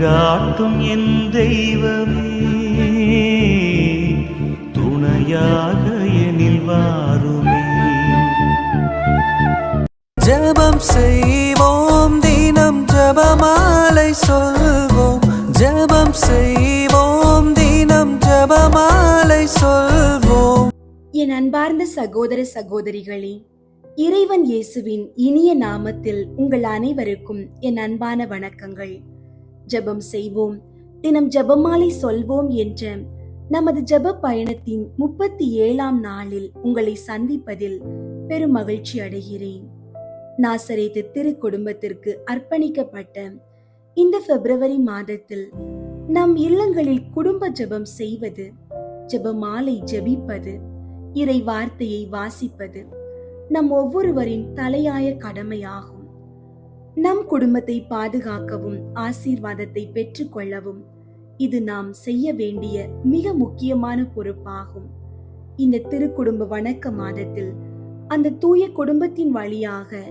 வழிகாட்டும் என் தெய்வமே, துணையாக எனில் வாருமே. ஜெபம் செய்வோம், தினம் ஜெபமாலை சொல்வோம். ஜெபம் செய்வோம், தினம் ஜெபமாலை சொல்வோம். என் அன்பார்ந்த சகோதர சகோதரிகளே, இறைவன் இயேசுவின் இனிய நாமத்தில் உங்கள் அனைவருக்கும் என் அன்பான வணக்கங்கள். ஜெபம் செய்வோம், தினம் ஜெபமாலை சொல்வோம் என்ற நமது ஜெப பயணத்தின் 37ஆம் நாளில் உங்களை சந்திப்பதில் பெரும் மகிழ்ச்சி அடைகிறேன். நாசரேத்து திரு குடும்பத்திற்கு அர்ப்பணிக்கப்பட்ட இந்த பிப்ரவரி மாதத்தில் நம் இல்லங்களில் குடும்ப ஜெபம் செய்வது, ஜெபமாலை ஜெபிப்பது, இறை வார்த்தையை வாசிப்பது நம் ஒவ்வொருவரின் தலையாய கடமையாகும். நம் குடும்பத்தை பாதுகாக்கவும் ஆசீர்வாதத்தை பெற்றுக் கொள்ளவும் இது நாம் செய்ய வேண்டிய மிக முக்கியமான பொறுப்பாகும். இந்த திருக்குடும்ப வணக்க மாதத்தில் அந்த தூய குடும்பத்தின் வழியாக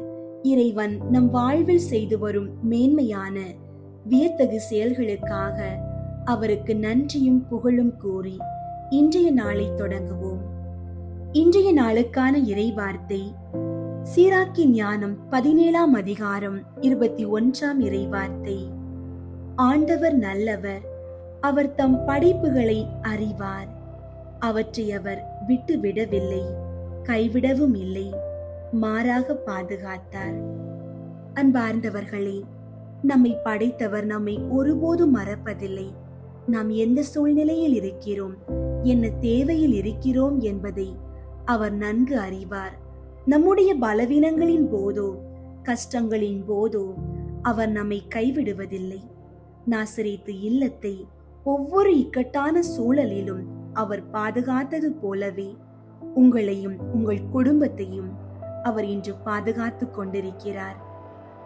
இறைவன் நம் வாழ்வில் செய்து வரும் மேன்மையான வியத்தகு செயல்களுக்காக அவருக்கு நன்றியும் புகழும் கூறி இன்றைய நாளை தொடங்குவோம். இன்றைய நாளுக்கான இறை வார்த்தை சீராக்கின் ஞானம் 17ஆம் அதிகாரம் 21ஆம் இறை வார்த்தை. ஆண்டவர் நல்லவர், அவர் தம் படைப்புகளை அறிவார். அவற்றை அவர் விட்டு விடவில்லை, கைவிடவும் இல்லை, மாறாக பாதுகாத்தார். அன்பார்ந்தவர்களே, நம்மை படைத்தவர் நம்மை ஒருபோதும் மறப்பதில்லை. நாம் எந்த சூழ்நிலையில் இருக்கிறோம், என்ன தேவையில் இருக்கிறோம் என்பதை அவர் நன்கு அறிவார். நம்முடைய பலவீனங்களின் போதோ கஷ்டங்களின் போதோ அவர் நம்மை கைவிடுவதில்லை. நாசரேத்து இல்லத்தை ஒவ்வொரு இக்கட்டான சூழலிலும் அவர் பாதுகாத்தது போலவே உங்களையும் உங்கள் குடும்பத்தையும் அவர் இன்று பாதுகாத்து கொண்டிருக்கிறார்.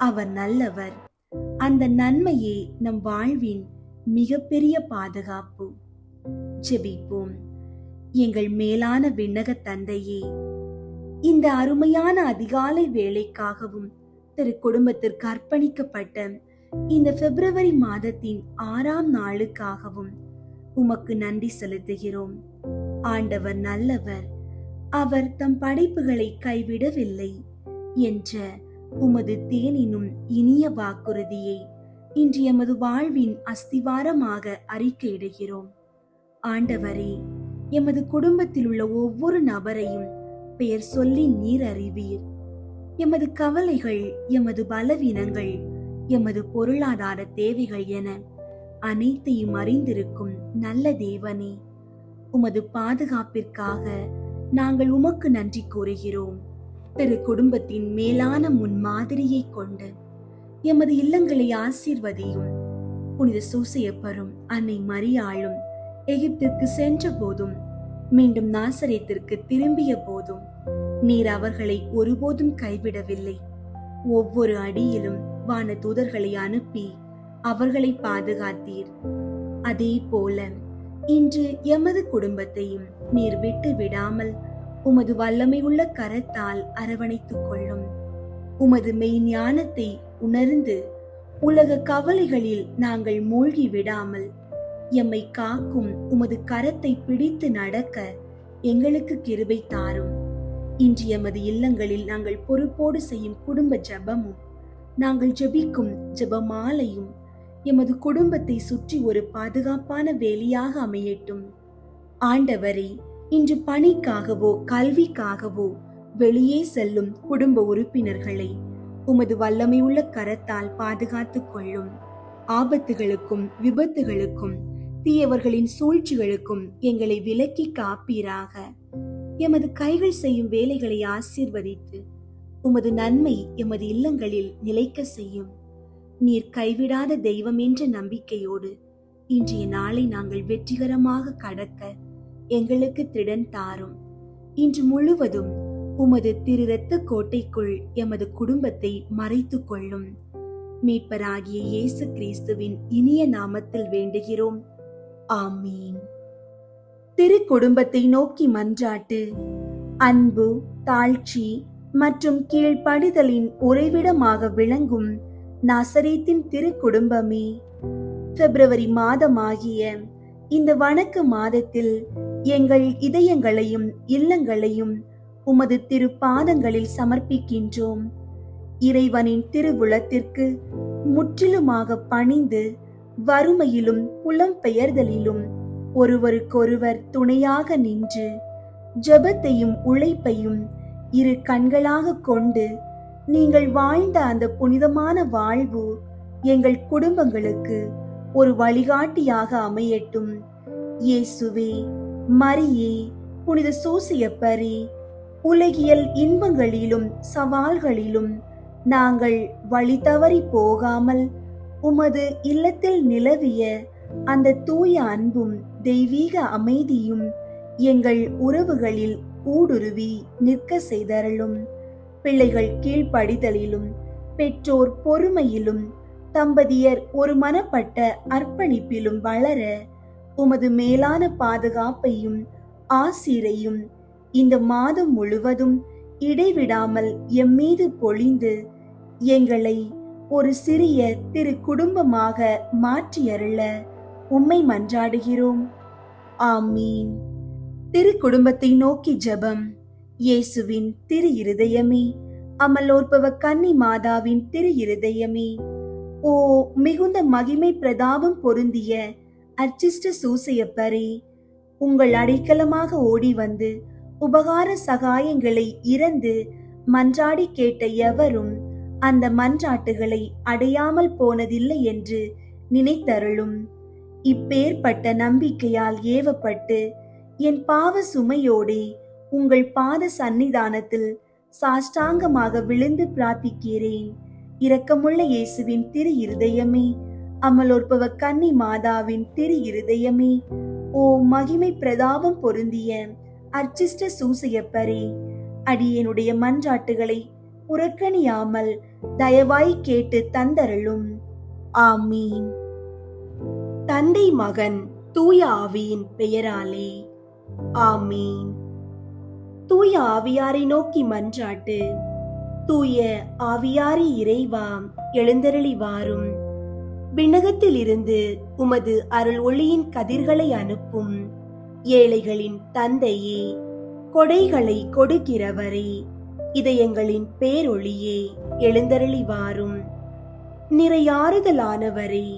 அவர் நல்லவர். அந்த நன்மையே நம் வாழ்வின் மிகப்பெரிய பாதுகாப்பு. ஜெபிப்போம். எங்கள் மேலான விண்ணக தந்தையே, இந்த அருமையான அதிகாலை வேளைக்காகவும் திரு குடும்பத்திற்கு அர்ப்பணிக்கப்பட்ட இந்த பிப்ரவரி மாதத்தின் 6ஆம் நாளுக்காகவும் உமக்கு நன்றி செலுத்துகிறோம். ஆண்டவர் நல்லவர், அவர் தம் படைப்புகளை கைவிடவில்லை என்ற உமது தேனினும் இனிய வாக்குறுதியை இன்று எமது வாழ்வின் அஸ்திவாரமாக அறிக்கையிடுகிறோம். ஆண்டவரே, எமது குடும்பத்தில் உள்ள ஒவ்வொரு நபரையும் பெயர் சொல்லி நீர் அறிவீர். எமது கவலைகள், எமது பலவீனங்கள், எமது பொருளாதார தேவைகள் என அனைத்தையும் அறிந்திருக்கும் நல்ல தேவனே, உமது பாதுகாப்பிற்காக நாங்கள் உமக்கு நன்றி கூறுகிறோம். திரு குடும்பத்தின் மேலான முன்மாதிரியை கொண்டு எமது இல்லங்களை ஆசீர்வதியும். புனித சூசையப்பரும் அன்னை மரியாளும் எகிப்திற்கு சென்ற போதும் மீண்டும் நாசரேத்திற்கு திரும்பிய போதும் நீர் அவர்களை ஒருபோதும் கைவிடவில்லை. ஒவ்வொரு அடியிலும் வான தூதர்களை அனுப்பி அவர்களை பாதுகாத்தீர். அதே போல இன்று எமது குடும்பத்தையும் நீர் விட்டு விடாமல் உமது வல்லமை உள்ள கரத்தால் அரவணைத்துக் கொள்ளும். உமது மெய் ஞானத்தை உணர்ந்து உலக கவலைகளில் நாங்கள் மூழ்கி விடாமல் எம்மை காக்கும் உமது கரத்தை பிடித்து நடக்க எங்களுக்கு கிருபை தாரும். இன்று எமது இல்லங்களில் நாங்கள் பொறுப்போடு செய்யும் குடும்ப ஜெபமும் நாங்கள் ஜெபிக்கும் ஜெபமாலையும் எமது குடும்பத்தை சுற்றி ஒரு பாதுகாப்பான வேலியாக அமையட்டும். ஆண்டவரே, இன்று பணிக்காகவோ கல்விக்காகவோ வெளியே செல்லும் குடும்ப உறுப்பினர்களை உமது வல்லமை உள்ள கரத்தால் பாதுகாத்துக் கொள்ளும். ஆபத்துகளுக்கும் விபத்துகளுக்கும் தீயவர்களின் சூழ்ச்சிகளுக்கும் எங்களை விலக்கி காப்பீராக. எமது கைகள் செய்யும் வேலைகளை ஆசீர்வதித்து உமது நன்மை எமது இல்லங்களில் நிலைக்க செய்யும். நீர் கைவிடாத தெய்வம் என்ற நம்பிக்கையோடு இன்றைய நாளை நாங்கள் வெற்றிகரமாக கடக்க எங்களுக்கு திடன் தாரும். இன்று முழுவதும் உமது திரு இரத்த கோட்டைக்குள் எமது குடும்பத்தை மறைத்துக் கொள்ளும். மீட்பராகிய இயேசு கிறிஸ்துவின் இனிய நாமத்தில் வேண்டுகிறோம். ஆமீன். திரு குடும்பத்தை நோக்கி மன்றாட்டு. அன்பு, தாழ்ச்சி மற்றும் கீழ்ப்படிதலின் உறைவிடமாக விளங்கும் நாசரேத்தின் திரு குடும்பமே, பிப்ரவரி மாதமாகிய இந்த வணக்க மாதத்தில் எங்கள் இதயங்களையும் இல்லங்களையும் உமது திருப்பாதங்களில் சமர்ப்பிக்கின்றோம். இறைவனின் திருவுளத்திற்கு முற்றிலுமாக பணிந்து வறுமையிலும் புலம்பெயர்தலிலும் ஒருவருக்கொருவர் துணையாக நின்று ஜெபத்தையும் உழைப்பையும் இரு கண்களாக கொண்டு நீங்கள் வாழ்ந்த அந்த புனிதமான வாழ்வு எங்கள் குடும்பங்களுக்கு ஒரு வழிகாட்டியாக அமையட்டும். இயேசுவே, மரியே, புனித சூசையப்பரே, உலகியல் இன்பங்களிலும் சவால்களிலும் நாங்கள் வழி தவறி போகாமல் உமது இல்லத்தில் நிலவிய அந்த தூய அன்பும் தெய்வீக அமைதியும் எங்கள் உறவுகளில் ஊடுருவி நிற்க செய்தருளும். பிள்ளைகள் கீழ்ப்படிதலிலும் பெற்றோர் பொறுமையிலும் தம்பதியர் ஒரு மனப்பட்ட அர்ப்பணிப்பிலும் வளர உமது மேலான பாதுகாப்பையும் ஆசீரையும் இந்த மாதம் முழுவதும் இடைவிடாமல் எம்மீது பொழிந்து எங்களை ஒரு சிறிய திரு குடும்பமாக மாற்றியருள உம்மை மன்றாடுகிறோம். ஆமீன். திரு குடும்பத்தை நோக்கி ஜெபம். இயேசுவின் திரு இருதயமே, அமலோற்பவ கன்னி மாதாவின் திரு இருதயமே, ஓ மிகுந்த மகிமை பிரதாபம் பொருந்திய அர்ச்சிஷ்ட சூசையப்பரே, உங்கள் அடைக்கலமாக ஓடி வந்து உபகார சகாயங்களை இறந்து மன்றாடி கேட்ட எவரும் அந்த மன்றாட்டுகளை அடையாமல் போனதில்லை என்று நினைத்தருளும். இப்பேற்பட்ட நம்பிக்கையால் ஏவப்பட்டு என் பாவ சுமையோடே உங்கள் பாத சந்நிதானத்தில் சாஷ்டாங்கமாக விழுந்து பிரார்த்திக்கிறேன். இரக்கமுள்ள இயேசுவின் திரு இருதயமே, அமலோற்பவ கன்னி மாதாவின் திரு இருதயமே, ஓ மகிமை பிரதாபம் பொருந்திய அர்ச்சிஷ்ட சூசையப்பரே, அடியேனுடைய மன்றாட்டுகளை புறக்கணியாமல் தயவாய் கேட்டு தந்தருளும். ஆமீன். தந்தை மகன் தூய ஆவியின் பெயராலே ஆமீன். தூய ஆவியாரை நோக்கி மன்றாட்டு. தூய ஆவியாரே இறைவா, எழுந்தருளி வாரும். விண்ணகத்தில் இருந்து உமது அருள் ஒளியின் கதிர்களை அனுப்பும். ஏழைகளின் தந்தையே, கொடைகளை கொடுக்கிறவரே, இதயங்களின் பேரொளியே, எழுந்தருளி வாரும். நிறையாறுதலானவரே,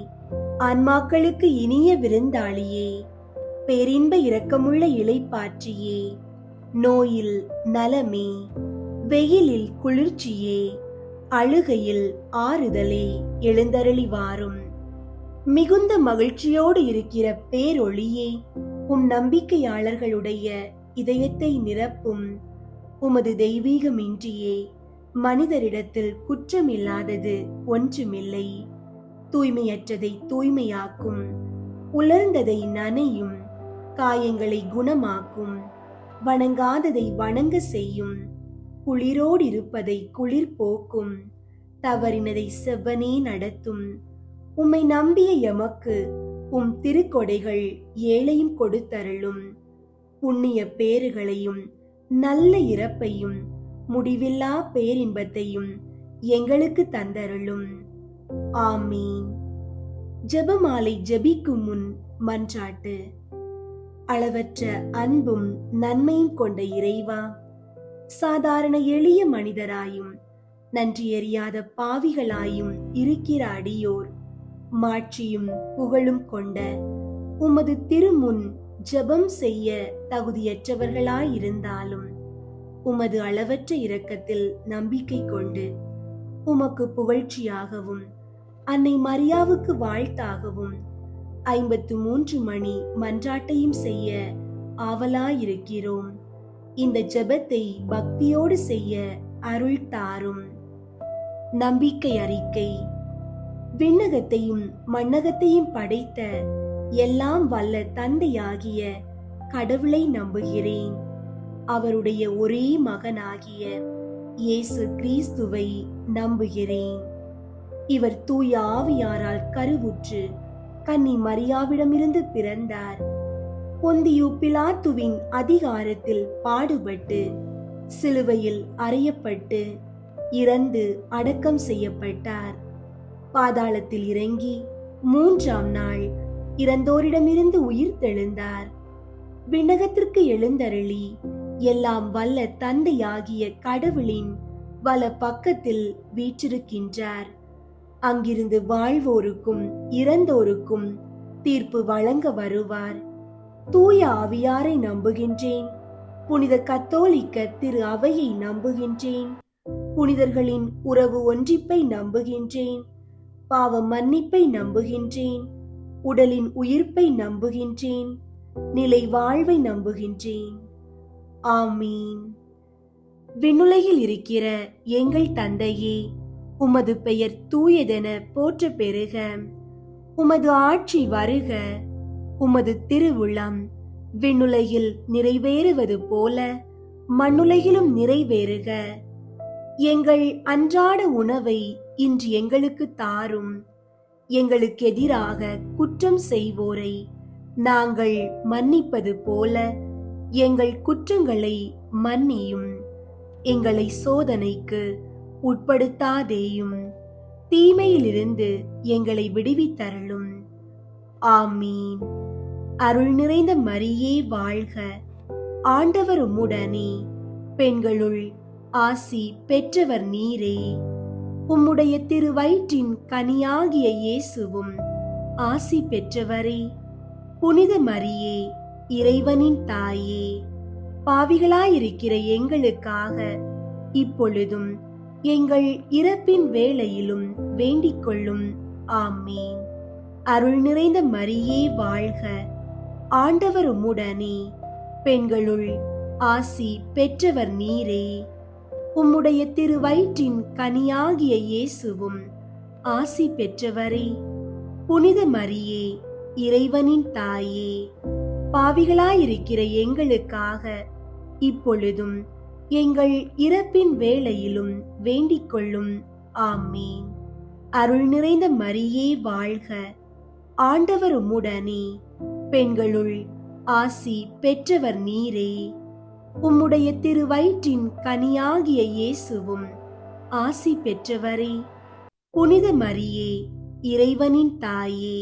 ஆன்மாக்களுக்கு இனிய விருந்தாளியே, பேரின்ப இரக்கமுள்ள இளைப்பாற்றியே, நோயில் நலமே, வெயிலில் குளிர்ச்சியே, அழுகையில் ஆறுதலே, எழுந்தருளி வாரும். மிகுந்த மகிழ்ச்சியோடு இருக்கிற பேரொளியே, உம் நம்பிக்கையாளர்களுடைய இதயத்தை நிரப்பும். உமது தெய்வீகமின்றியே மனிதரிடத்தில் குற்றமில்லாதது ஒன்றுமில்லை. தூய்மையற்றதை தூய்மையாக்கும், உலர்ந்ததை நனையும், காயங்களை குணமாக்கும், வணங்காததை வணங்க செய்யும், குளிரோடிருப்பதை குளிர் போக்கும், தவறினதை செவ்வனே நடத்தும். உம்மை நம்பிய எமக்கு உம் திருக்கொடைகள் ஏழையும் கொடுத்தருளும். புண்ணிய பேறுகளையும் நல்ல இறப்பையும் முடிவில்லா பேரின்பத்தையும் எங்களுக்கு தந்தருளும். ஆமீன். ஜெபமாலை ஜெபிக்கும் முன் மன்றாட்டு. அளவற்ற அன்பும் நன்மையும் கொண்ட இறைவா, சாதாரண எளிய மனிதராயும் நன்றியறியாத பாவிகளாயும் இருக்கிற அடியோர் மாட்சியும் புகழும் கொண்ட உமது திருமுன் ஜெபம் செய்ய தகுதியற்றவர்களாயிருந்தாலும் உமது அளவற்ற இரக்கத்தில் நம்பிக்கை கொண்டு உமக்கு புகழ்ச்சியாகவும் அன்னை மரியாவுக்கு வாழ்த்தாகவும் 53 மணி மன்றாட்டையும் செய்ய ஆவலாயிருக்கிறோம். இந்த ஜெபத்தை பக்தியோடு செய்ய அருள் தாரும். நம்பிக்கை அறிக்கை. விண்ணகத்தையும் மண்ணகத்தையும் படைத்த எல்லாம் வல்ல தந்தையாகிய கடவுளை நம்புகிறேன். அவருடைய ஒரே மகனாகிய இயேசு கிறிஸ்துவை நம்புகிறேன். இவர் தூய ஆவியாரால் கருவுற்று கன்னி மரியாவிடமிருந்து பிறந்தார். பொந்தியு பிலாத்துவின் அதிகாரத்தில் பாடுபட்டு சிலுவையில் அறையப்பட்டு இறந்து அடக்கம் செய்யப்பட்டார். பாதாளத்தில் இறங்கி மூன்றாம் நாள் இறந்தோரிடமிருந்து உயிர் தெழுந்தார். விண்ணகத்திற்கு எழுந்தருளி எல்லாம் வல்ல தந்தையாகிய கடவுளின் வல பக்கத்தில் வீற்றிருக்கின்றார். அங்கிருந்து வாழ்வோருக்கும் இறந்தோருக்கும் தீர்ப்பு வழங்க வருவார். தூய ஆவியாரை நம்புகின்றேன். புனித கத்தோலிக்க திரு அவையை நம்புகின்றேன். புனிதர்களின் உறவு ஒன்றிப்பை நம்புகின்றேன். பாவ மன்னிப்பை நம்புகின்றேன். உடலின் உயிர்ப்பை நம்புகின்றேன். நிலை வாழ்வை நம்புகின்றேன். ஆமீன். விண்ணுலகில் இருக்கிற எங்கள் தந்தையே, உமது பெயர் தூயதென போற்ற பெறுக. உமது ஆட்சி வருக. உமது திருவுளம் விண்ணுலகில் நிறைவேறுவது போல மண்ணுலகிலும் நிறைவேறுக. எங்கள் அன்றாட உணவை இன்று எங்களுக்கு தாரும். எங்களுக்கு எதிராக குற்றம் செய்வோரை நாங்கள் மன்னிப்பது போல எங்கள் குற்றங்களை மன்னியும். எங்களை சோதனைக்கு உட்படுத்தாதேயும், தீமையிலிருந்து எங்களை விடுவித்தருளும். ஆமீன். அருள் நிறைந்த மரியே வாழ்க. ஆண்டவர் உம்முடனே, பெண்களுள் ஆசி பெற்றவர் நீரே. உம்முடைய திருவயிற்றின் கனியாகிய இயேசுவும் ஆசி பெற்றவரே. புனித மரியே, இறைவனின் தாயே, பாவிகளாயிருக்கிற எங்களுக்காக இப்பொழுதும் எங்கள் இறப்பின் வேளையிலும் வேண்டிக் கொள்ளும். ஆமீன். அருள் நிறைந்த மரியே வாழ்க. ஆண்டவர் உம்முடனே, பெண்களுள் ஆசி பெற்றவர் நீரே. உம்முடைய திருவயிற்றின் கனியாகிய இயேசுவும் ஆசி பெற்றவரே. புனித மரியே, இறைவனின் தாயே, பாவிகளாயிருக்கிற எங்களுக்காக இப்பொழுதும் எங்கள் இறப்பின் வேளையிலும் வேண்டிக் கொள்ளும். ஆமீன். அருள் நிறைந்த மரியே வாழ்க. ஆண்டவர் உம்முடனே, பெண்களுள் ஆசி பெற்றவர் நீரே. உம்முடைய திருவயிற்றின் கனியாகிய இயேசுவும் ஆசி பெற்றவரே. புனித மரியே, இறைவனின் தாயே,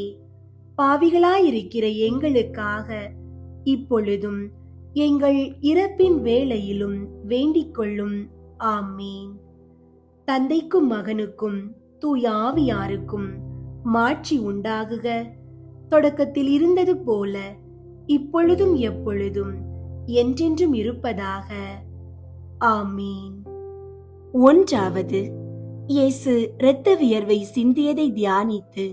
பாவிகளாயிருக்கிற எங்களுக்காக இப்பொழுதும் எங்கள் இறப்பின் வேளையிலும் வேண்டிக் கொள்ளும். ஆமீன். தந்தைக்கும் மகனுக்கும் தூய ஆவியாருக்கும் மாட்சி உண்டாகுக. தொடக்கத்தில் இருந்தது போல இப்பொழுதும் எப்பொழுதும் என்றென்றும் இருப்பதாக. ஆமீன். ஒன்றாவது, இயேசு இரத்த வியர்வை சிந்தியதை தியானித்து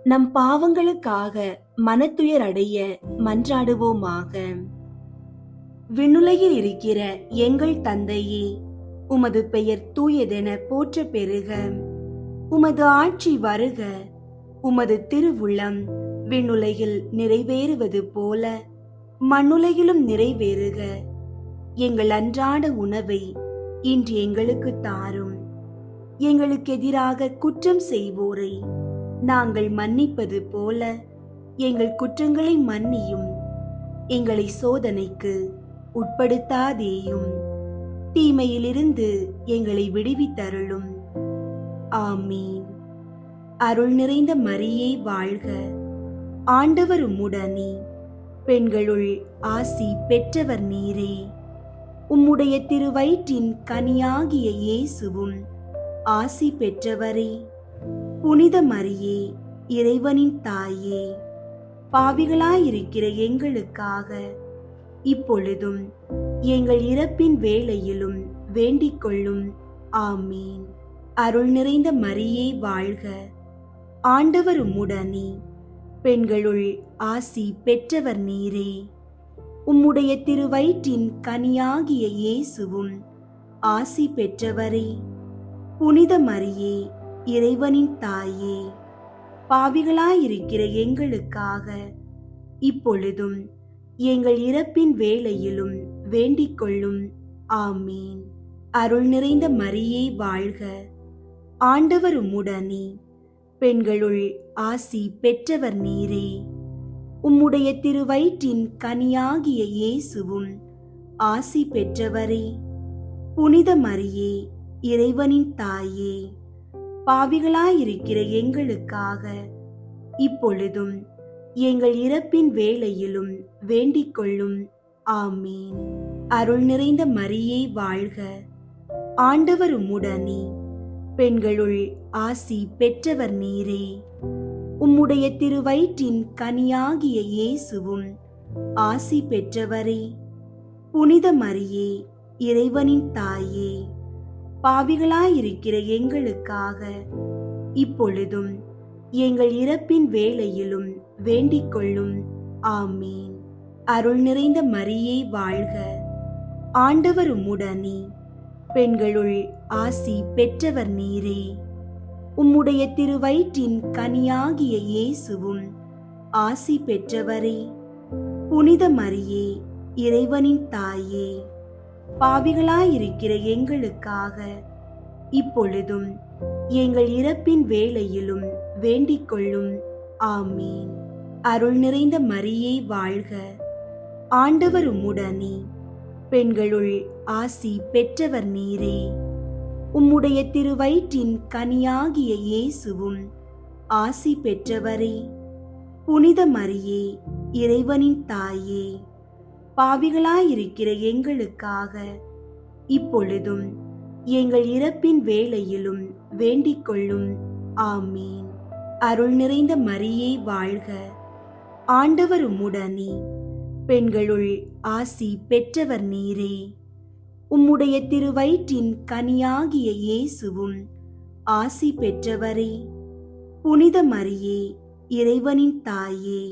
நம் பாவங்களுக்காக மனத்துயர் அடைய மன்றாடுவோமாக. விண்ணுலகில் இருக்கிற எங்கள் தந்தையே, உமது பெயர் தூயதென போற்ற பெறுக. உமது ஆட்சி வருக. உமது திருவுளம் விண்ணுலகில் நிறைவேறுவது போல மண்ணுலகிலும் நிறைவேறுக. எங்கள் அன்றாட உணவை இன்று எங்களுக்கு தாரும். எங்களுக்கு எதிராக குற்றம் செய்வோரை நாங்கள் மன்னிப்பது போல எங்கள் குற்றங்களை மன்னியும். எங்களை சோதனைக்கு உட்படுத்தாதேயும், தீமையிலிருந்து எங்களை விடுவித்தருளும். ஆமீன். அருள் நிறைந்த மரியே வாழ்க. ஆண்டவர் உம்முடனே, பெண்களுள் ஆசி பெற்றவர் நீரே. உம்முடைய திருவயிற்றின் கனியாகிய இயேசுவும் ஆசி பெற்றவரே. புனித மரியே, இறைவனின் தாயே, பாவிகளாயிருக்கிற எங்களுக்காக இப்பொழுதும் எங்கள் இறப்பின் வேளையிலும் வேண்டிக் கொள்ளும். ஆமீன். அருள் நிறைந்த மரியே வாழ்க. ஆண்டவர் உம்முடனே, பெண்களுள் ஆசி பெற்றவர் நீரே. உம்முடைய திருவயிற்றின் கனியாகிய இயேசுவும் ஆசி பெற்றவரே. புனித மரியே, இறைவனின் தாயே, பாவிகளாயிருக்கிற எங்களுக்காக இப்பொழுதும் எங்கள் இறப்பின் வேளையிலும் வேண்டிக் கொள்ளும். ஆமீன். அருள் நிறைந்த மரியே வாழ்க. ஆண்டவர் உம்முடனே, பெண்களுள் ஆசி பெற்றவர் நீரே. உம்முடைய திருவயிற்றின் கனியாகிய இயேசுவும் ஆசி பெற்றவரே. புனித மரியே, இறைவனின் தாயே, பாவிகளாயிருக்கிற எங்களுக்காக இப்பொழுதும் எங்கள் இறப்பின் வேளையிலும் வேண்டிக் கொள்ளும். ஆமீன். அருள் நிறைந்த மரியே வாழ்க, ஆண்டவர் உம்முடனே, பெண்களுள் ஆசி பெற்றவர் நீரே. உம்முடைய திருவயிற்றின் கனியாகிய இயேசுவும் ஆசி பெற்றவரே. புனித மரியே, இறைவனின் தாயே, பாவிகளாயிருக்கிற எங்களுக்காக இப்பொழுதும் எங்கள் இறப்பின் வேளையிலும் வேண்டிக் கொள்ளும். ஆமீன். அருள் நிறைந்த மரியே வாழ்க, ஆண்டவர் உம்முடனே, பெண்களுள் ஆசி பெற்றவர் நீரே. உம்முடைய திருவயிற்றின் கனியாகிய இயேசுவும் ஆசி பெற்றவரே. புனித மரியே, இறைவனின் தாயே, பாவிகளாயிருக்கிற எங்களுக்காக இப்பொழுதும் எங்கள் இறப்பின் வேளையிலும் வேண்டிக் கொள்ளும். ஆமீன். அருள் நிறைந்த மரியே வாழ்க, ஆண்டவர் உம்முடனே, பெண்களுள் ஆசி பெற்றவர் நீரே. உம்முடைய திருவயிற்றின் கனியாகிய இயேசுவும் ஆசி பெற்றவரே. புனித மரியே, இறைவனின் தாயே, பாவிகளாயிருக்கிற எங்களுக்காக இப்பொழுதும் எங்கள் இறப்பின் வேளையிலும் வேண்டிக் கொள்ளும். ஆமீன். அருள் நிறைந்த மரியே வாழ்க, ஆண்டவர் உம்முடனே, பெண்களுள் ஆசி பெற்றவர் நீரே. உம்முடைய திருவயிற்றின் கனியாகிய இயேசுவும் ஆசி பெற்றவரே. புனித மரியே, இறைவனின் தாயே,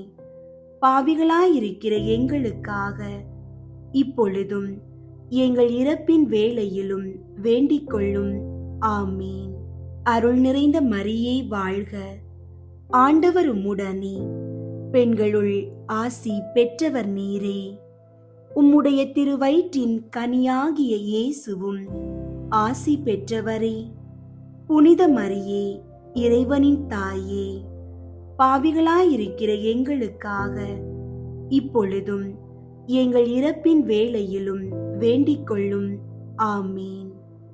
பாவிகளாயிருக்கிற எங்களுக்காக இப்பொழுதும் எங்கள் இறப்பின் வேளையிலும் வேண்டிக் கொள்ளும். ஆமீன். அருள் நிறைந்த மரியே வாழ்க, ஆண்டவர் உம்முடனே, பெண்களுள் ஆசி பெற்றவர் நீரே. உம்முடைய திருவயிற்றின் கனியாகிய இயேசுவும் ஆசி பெற்றவரே. புனித மரியே, இறைவனின் தாயே, பாவிகளாயிருக்கிற எங்களுக்காக இப்பொழுதும் எங்கள் இறப்பின் வேளையிலும் வேண்டிக் கொள்ளும். ஆமீன்.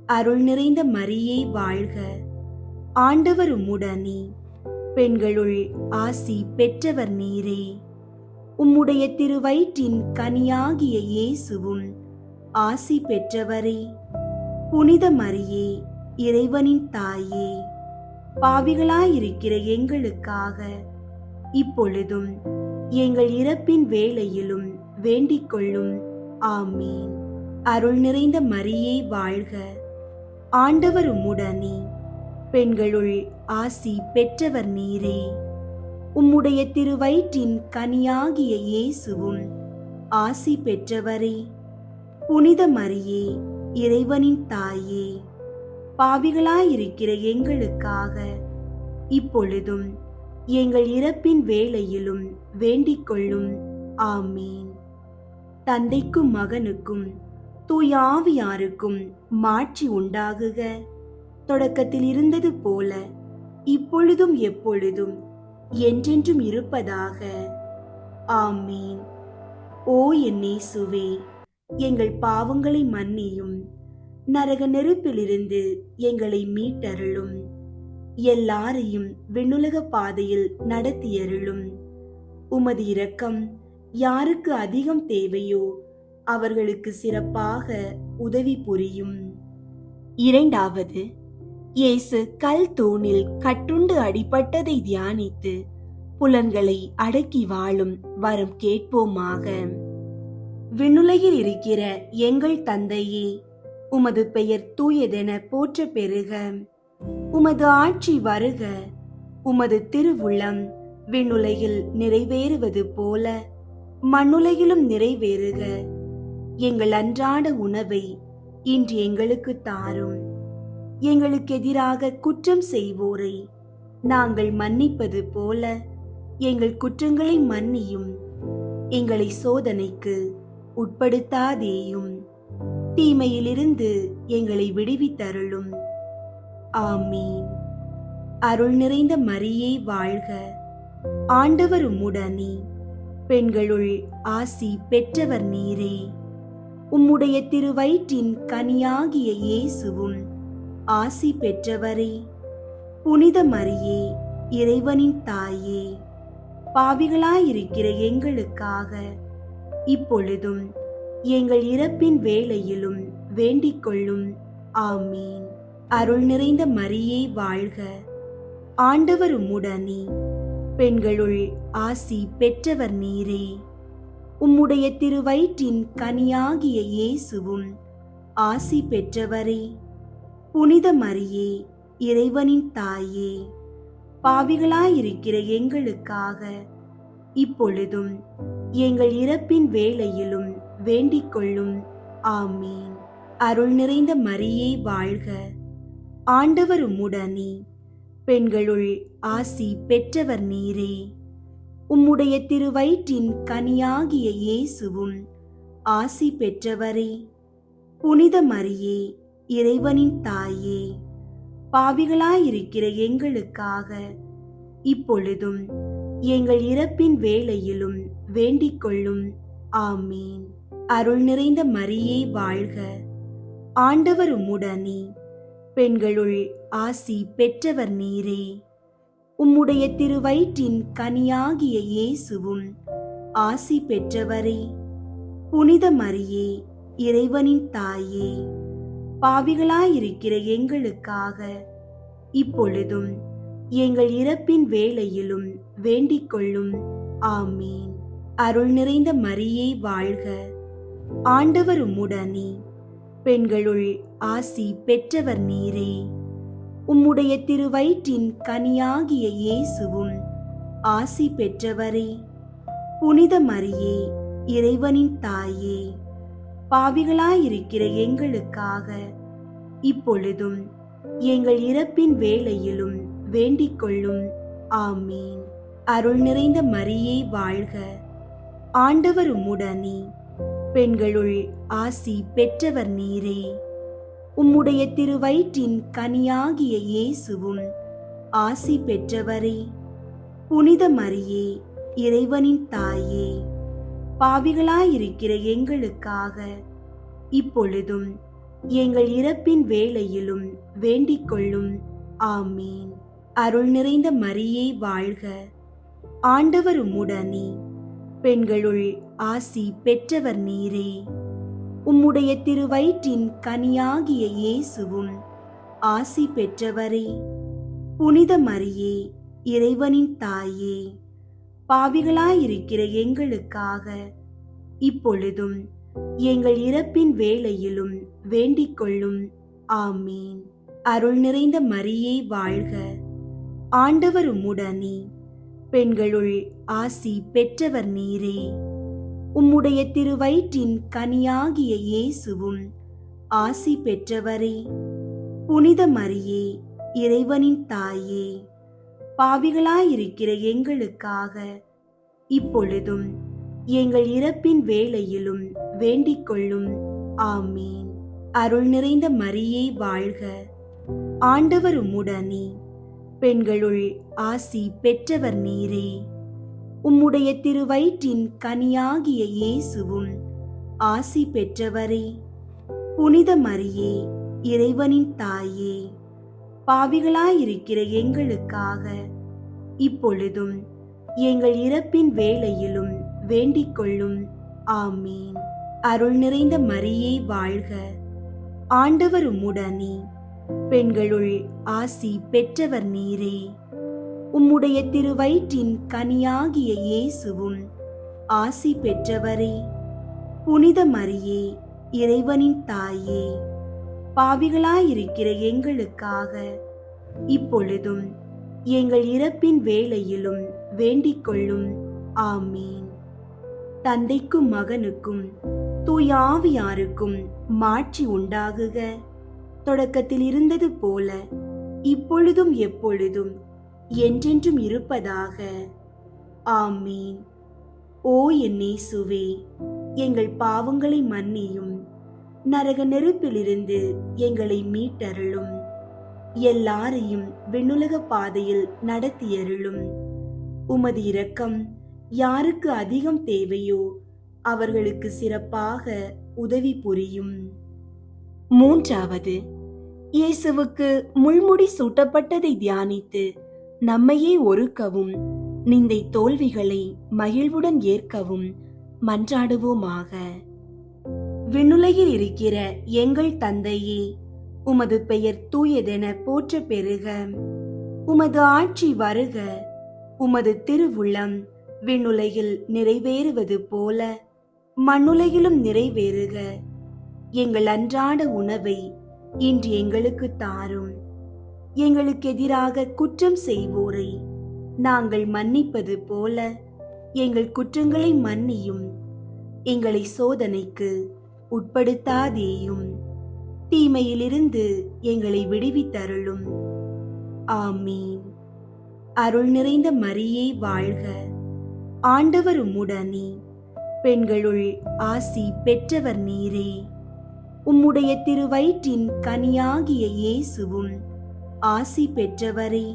அருள் நிறைந்த மரியே வாழ்க, ஆண்டவர் உம்முடனே, பெண்களுள் ஆசி பெற்றவர் நீரே. உம்முடைய திருவயிற்றின் கனியாகிய இயேசுவும் ஆசி பெற்றவரே. புனித மரியே, இறைவனின் தாயே, பாவிகளாயிருக்கிற எங்களுக்காக இப்பொழுதும் எங்கள் இறப்பின் வேளையிலும் வேண்டிக் கொள்ளும். ஆமீன். அருள் நிறைந்த மரியே வாழ்க, ஆண்டவர் உம்முடனே, பெண்களுள் ஆசி பெற்றவர் நீரே. உம்முடைய திருவயிற்றின் கனியாகிய இயேசுவும் ஆசி பெற்றவரே. புனித மரியே, இறைவனின் தாயே, பாவிகளாயிருக்கிற எங்களுக்காக இப்பொழுதும் எங்கள் இறப்பின் வேளையிலும் வேண்டிக் கொள்ளும். ஆமீன். தந்தைக்கும் மகனுக்கும் தூய ஆவியாருக்கும் மாட்சி உண்டாகுக. தொடக்கத்தில் இருந்தது போல இப்பொழுதும் எப்பொழுதும் என்றென்றும் இருப்பதாக. ஆமீன். ஓ என் இயேசுவே, எங்கள் பாவங்களை மன்னியும், நரக நெருப்பிலிருந்து எங்களை மீட்டருளும், எல்லாரையும் விண்ணுலக பாதையில் நடத்தியருளும். உமது இரக்கம் யாருக்கு அதிகம் தேவையோ அவர்களுக்கு சிறப்பாக உதவி புரியும். இரண்டாவது, இயேசு கல் தூணில் கட்டுண்டு அடிபட்டதை தியானித்து புலன்களை அடக்கி வாழும் வரம் கேட்போமாக. விண்ணுலகில் இருக்கிற எங்கள் தந்தையே, உமது பெயர் தூயதென போற்ற பெறுக. உமது ஆட்சி வருக. உமது திருவுள்ளம் விண்ணுலகில் நிறைவேறுவது போல மண்ணுலகிலும் நிறைவேறுக. எங்கள் அன்றாட உணவை இன்று எங்களுக்கு தாரும். எங்களுக்கு எதிராக குற்றம் செய்வோரை நாங்கள் மன்னிப்பது போல எங்கள் குற்றங்களை மன்னியும். எங்களை சோதனைக்கு உட்படுத்தாதேயும், தீமையிலிருந்து எங்களை விடுவித்தருளும். ஆமீன். அருள் நிறைந்த மரியே வாழ்க, ஆண்டவர் உம்முடனே, பெண்களுள் ஆசி பெற்றவர் நீரே. உம்முடைய திருவயிற்றின் கனியாகிய இயேசுவும் ஆசி பெற்றவரே. புனித மரியே, இறைவனின் தாயே, பாவிகளாயிருக்கிற எங்களுக்காக இப்பொழுதும் எங்கள் இறப்பின் வேளையிலும் வேண்டிக் கொள்ளும். ஆமீன். அருள் நிறைந்த மரியே வாழ்க, ஆண்டவர் உம்முடனே, பெண்களுள் ஆசி பெற்றவர் நீரே. உம்முடைய திருவயிற்றின் கனியாகிய இயேசுவும் ஆசி பெற்றவரே. புனித மரியே, இறைவனின் தாயே, பாவிகளாயிருக்கிற எங்களுக்காக இப்பொழுதும் எங்கள் இறப்பின் வேளையிலும் வேண்டிக் கொள்ளும். ஆமீன். அருள் நிறைந்த மரியே வாழ்க, ஆண்டவர் உம்முடனே, பெண்களுள் ஆசி பெற்றவர் நீரே. உம்முடைய திருவயிற்றின் கனியாகிய இயேசுவும் ஆசி பெற்றவரே. புனித மரியே, இறைவனின் தாயே, பாவிகளாயிருக்கிற எங்களுக்காக இப்பொழுதும் எங்கள் இறப்பின் வேளையிலும் வேண்டிக் கொள்ளும். ஆமீன். அருள் நிறைந்த மரியே வாழ்க, ஆண்டவர் உம்முடனே, பெண்களுள் ஆசி பெற்றவர் நீரே. உம்முடைய திருவயிற்றின் கனியாகிய இயேசுவும் ஆசி பெற்றவரே. புனித மரியே, இறைவனின் தாயே, பாவிகளாயிருக்கிற எங்களுக்காக இப்பொழுதும் எங்கள் இறப்பின் வேளையிலும் வேண்டிக் கொள்ளும். ஆமீன். அருள் நிறைந்த மரியே வாழ்க, ஆண்டவர் உம்முடனே, பெண்களுள் ஆசி பெற்றவர் நீரே. உம்முடைய திருவயிற்றின் கனியாகிய இயேசுவும் ஆசி பெற்றவரே. புனித மரியே, இறைவனின் தாயே, பாவிகளாயிருக்கிற எங்களுக்காக இப்பொழுதும் எங்கள் இறப்பின் வேளையிலும் வேண்டிக் கொள்ளும். ஆமீன். அருள் நிறைந்த மரியே வாழ்க, ஆண்டவர் உம்முடனே, பெண்களுள் ஆசி பெற்றவர் நீரே. உம்முடைய திருவயிற்றின் கனியாகிய இயேசுவும் ஆசி பெற்றவரே. புனித மரியே, இறைவனின் தாயே, பாவிகளாயிருக்கிற எங்களுக்காக இப்பொழுதும் எங்கள் இறப்பின் வேளையிலும் வேண்டிக் கொள்ளும். ஆமீன். அருள் நிறைந்த மரியே வாழ்க, ஆண்டவர் உம்முடனே, பெண்களுள் ஆசி பெற்றவர் நீரே. உம்முடைய திருவயிற்றின் கனியாகிய இயேசுவும் ஆசி பெற்றவரே. புனித மரியே, இறைவனின் தாயே, பாவிகளாயிருக்கிற எங்களுக்காக இப்பொழுதும் எங்கள் இறப்பின் வேளையிலும் வேண்டிக் கொள்ளும். ஆமீன். அருள் நிறைந்த மரியே வாழ்க, ஆண்டவர் உம்முடனே, பெண்களுள் ஆசி பெற்றவர் நீரே. உம்முடைய திருவயிற்றின் கனியாகிய இயேசுவும் ஆசி பெற்றவரே. புனித மரியே, இறைவனின் தாயே, பாவிகளாயிருக்கிற எங்களுக்காக இப்பொழுதும் எங்கள் இறப்பின் வேளையிலும் வேண்டிக் கொள்ளும். ஆமீன். அருள் நிறைந்த மரியே வாழ்க, ஆண்டவர் உம்முடனே, பெண்களுள் ஆசி பெற்றவர் நீரே. உம்முடைய திருவயிற்றின் கனியாகிய இயேசுவும் ஆசி பெற்றவரே. புனித மரியே, இறைவனின் தாயே, பாவிகளாயிருக்கிற எங்களுக்காக இப்பொழுதும் எங்கள் இறப்பின் வேளையிலும் வேண்டிக் கொள்ளும். ஆமீன். அருள் நிறைந்த மரியே வாழ்க, ஆண்டவர் உம்முடனே, பெண்களுள் ஆசி பெற்றவர் நீரே. உம்முடைய திருவயிற்றின் கனியாகிய இயேசுவும் ஆசி பெற்றவரே. புனித மரியே, இறைவனின் தாயே, பாவிகளாயிருக்கிற எங்களுக்காக இப்பொழுதும் எங்கள் இறப்பின் வேளையிலும் வேண்டிக் கொள்ளும். ஆமீன். தந்தைக்கும் மகனுக்கும் தூய ஆவியாருக்கும் மாட்சி உண்டாகுக. தொடக்கத்தில் இருந்தது போல இப்பொழுதும் எப்பொழுதும் என்றென்றும் இருப்பதாக. ஆமீன். ஓ என் இயேசுவே, எங்கள் பாவங்களை மன்னியும், நரக நெருப்பிலிருந்து எங்களை மீட்டருளும், எல்லாரையும் விண்ணுலக பாதையில் நடத்தியருளும். உமது இரக்கம் யாருக்கு அதிகம் தேவையோ அவர்களுக்கு சிறப்பாக உதவி புரியும். மூன்றாவது, இயேசுவுக்கு முள்முடி சூட்டப்பட்டதை தியானித்து நம்மையே ஒருக்கவும் நிந்தை தோல்விகளை மகிழ்வுடன் ஏற்கவும் மன்றாடுவோமாக. விண்ணுலகில் இருக்கிற எங்கள் தந்தையே, உமது பெயர் தூயதென போற்ற பெறுக. உமது ஆட்சி வருக. உமது திருவுள்ளம் விண்ணுலகில் நிறைவேறுவது போல மண்ணுலகிலும் நிறைவேறுக. எங்கள் அன்றாட உணவை இன்று எங்களுக்கு தாரும். எங்களுக்கு எதிராக குற்றம் செய்வோரை நாங்கள் மன்னிப்பது போல எங்கள் குற்றங்களை மன்னியும். எங்களை சோதனைக்கு உட்படுத்தாதேயும், தீமையிலிருந்து எங்களை விடுவித்தருளும். ஆமீன். அருள் நிறைந்த மரியே வாழ்க. ஆண்டவர் உம்முடனே, பெண்களுள் ஆசி பெற்றவர் நீரே. உம்முடைய திருவயிற்றின் கனியாகிய இயேசுவும் ஆசி பெற்றவரே.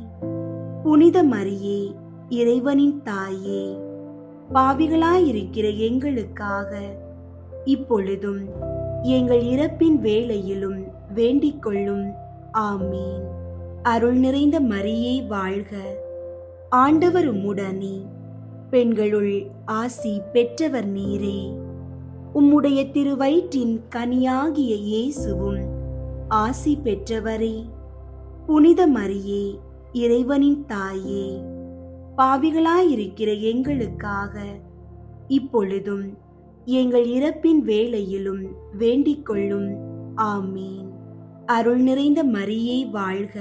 புனித மரியே, இறைவனின் தாயே, பாவிகளாயிருக்கிற எங்களுக்காக இப்பொழுதும் எங்கள் இறப்பின் வேளையிலும் வேண்டிக் கொள்ளும். ஆமீன். அருள் நிறைந்த மரியே வாழ்க. ஆண்டவர் உம்முடனே, பெண்களுள் ஆசி பெற்றவர் நீரே. உம்முடைய திருவயிற்றின் கனியாகிய இயேசுவும் ஆசி பெற்றவரே. புனித மரியே, இறைவனின் தாயே, பாவிகளாயிருக்கிற எங்களுக்காக இப்பொழுதும் எங்கள் இறப்பின் வேளையிலும் வேண்டிக் கொள்ளும். ஆமீன். அருள் நிறைந்த மரியே வாழ்க.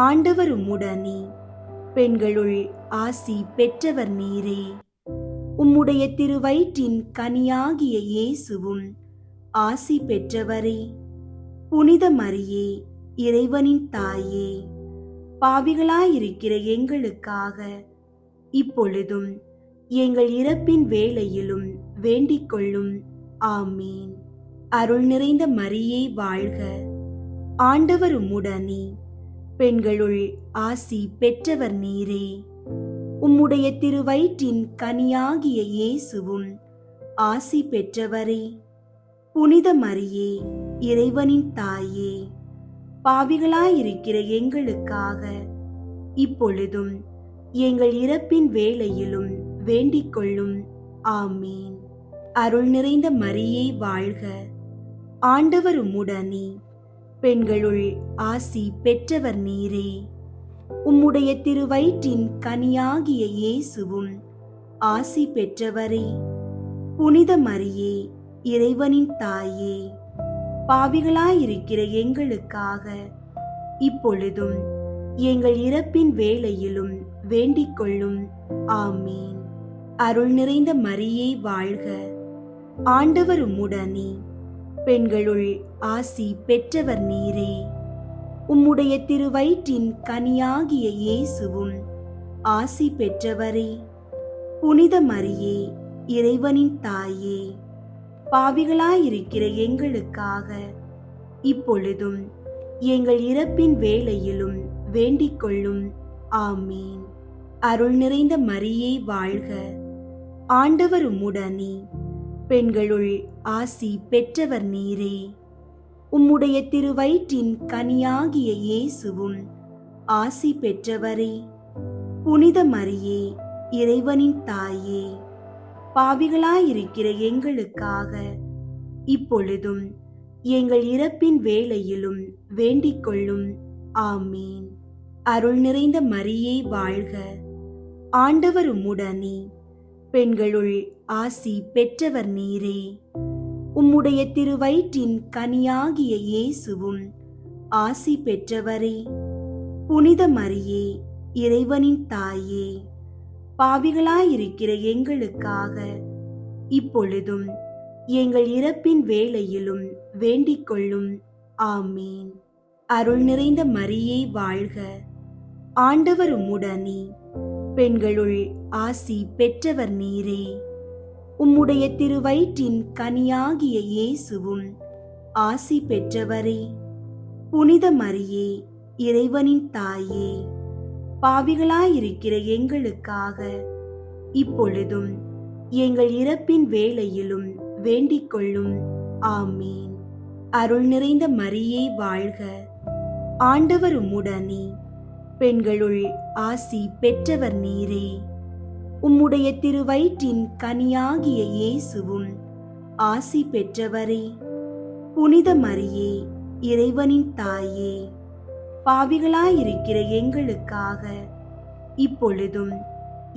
ஆண்டவர் உம்முடனே, பெண்களுள் ஆசி பெற்றவர் நீரே. உம்முடைய திருவயிற்றின் கனியாகிய இயேசுவும் ஆசி பெற்றவரே. புனித மரியே, இறைவனின் தாயே, பாவிகளாயிருக்கிற எங்களுக்காக இப்பொழுதும் எங்கள் இறப்பின் வேளையிலும் வேண்டிக் கொள்ளும். ஆமீன். அருள் நிறைந்த மரியே வாழ்க. ஆண்டவர் உம்முடனே, பெண்களுள் ஆசி பெற்றவர் நீரே. உம்முடைய திருவயிற்றின் கனியாகிய இயேசுவும் ஆசி பெற்றவரே. புனித மரியே, இறைவனின் தாயே, பாவிகளாயிருக்கிற எங்களுக்காக இப்பொழுதும் எங்கள் இறப்பின் வேளையிலும் வேண்டிக் கொள்ளும். ஆமீன். அருள் நிறைந்த மரியே வாழ்க. ஆண்டவர் உம்முடனே, பெண்களுள் ஆசி பெற்றவர் நீரே. உம்முடைய திருவயிற்றின் கனியாகிய இயேசுவும் ஆசி பெற்றவரே. புனித மரியே, இறைவனின் தாயே, பாவிகளாயிருக்கிற எங்களுக்காக இப்பொழுதும் எங்கள் இறப்பின் வேளையிலும் வேண்டிக் கொள்ளும். ஆமீன். அருள் நிறைந்த மரியே வாழ்க. ஆண்டவர் உம்முடனே, பெண்களுள் ஆசி பெற்றவர் நீரே. உம்முடைய திருவயிற்றின் கனியாகிய இயேசுவும் ஆசி பெற்றவரே. புனித மரியே, இறைவனின் தாயே, பாவிகளாயிருக்கிற எங்களுக்காக இப்பொழுதும் எங்கள் இறப்பின் வேளையிலும் வேண்டிக் கொள்ளும். ஆமீன். அருள் நிறைந்த மரியே வாழ்க. ஆண்டவர் உம்முடனே, பெண்களுள் ஆசி பெற்றவர் நீரே. உம்முடைய திருவயிற்றின் கனியாகிய இயேசுவும் ஆசி பெற்றவரே. புனித மரியே, இறைவனின் தாயே, பாவிகளாயிருக்கிற எங்களுக்காக இப்பொழுதும் எங்கள் இறப்பின் வேளையிலும் வேண்டிக் கொள்ளும். ஆமீன். அருள் நிறைந்த மரியே வாழ்க. ஆண்டவர் உம்முடனே, பெண்களுள் ஆசி பெற்றவர் நீரே. உம்முடைய திருவயிற்றின் கனியாகிய இயேசுவும் ஆசி பெற்றவரே. புனித மரியே, இறைவனின் தாயே, பாவிகளாயிருக்கிற எங்களுக்காக இப்பொழுதும் எங்கள் இறப்பின் வேளையிலும் வேண்டிக் கொள்ளும். ஆமீன். அருள் நிறைந்த மரியே வாழ்க. ஆண்டவர் உம்முடனே, பெண்களுள் ஆசி பெற்றவர் நீரே. உம்முடைய திருவயிற்றின் கனியாகிய இயேசுவும் ஆசி பெற்றவரே. புனித மரியே, இறைவனின் தாயே, பாவிகளாயிருக்கிற எங்களுக்காக இப்பொழுதும் எங்கள் இறப்பின் வேளையிலும் வேண்டிக் கொள்ளும். ஆமீன். அருள் நிறைந்த மரியே வாழ்க. ஆண்டவர் உம்முடனே, பெண்களுள் ஆசி பெற்றவர் நீரே. உம்முடைய திருவயிற்றின் கனியாகிய இயேசுவும் ஆசி பெற்றவரே. புனித மரியே, இறைவனின் தாயே, பாவிகளாயிருக்கிற எங்களுக்காக இப்பொழுதும்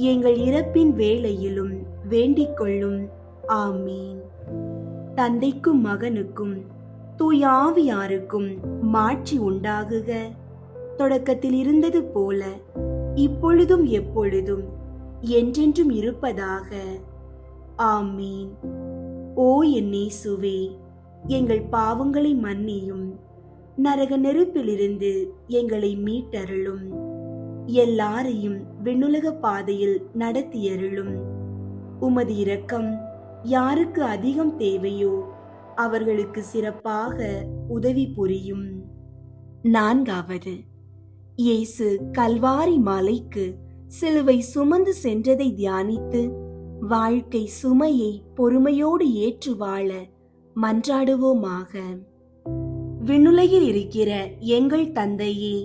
எங்கள் இறப்பின் வேளையிலும் வேண்டிக் கொள்ளும். ஆமீன். தந்தைக்கும் மகனுக்கும் தூய ஆவியாருக்கும் மாட்சி உண்டாகுக. தொடக்கத்தில் இருந்தது போல இப்பொழுதும் எப்பொழுதும் என்றென்றும் இருப்பதாக. ஆமீன். ஓ என் இயேசுவே, எங்கள் பாவங்களை மன்னியும், நரக நெருப்பிலிருந்து எங்களை மீட்டருளும், எல்லாரையும் விண்ணுலக பாதையில் நடத்தியருளும். உமது இரக்கம் யாருக்கு அதிகம் தேவையோ அவர்களுக்கு சிறப்பாக உதவி புரியும். 4. இயேசு கல்வாரி மலைக்கு சிலுவை சுமந்து சென்றதை தியானித்து வாழ்க்கை சுமையை பொறுமையோடு ஏற்று வாழ மன்றாடுவோமாக. விண்ணுலகில் இருக்கிற எங்கள் தந்தையே,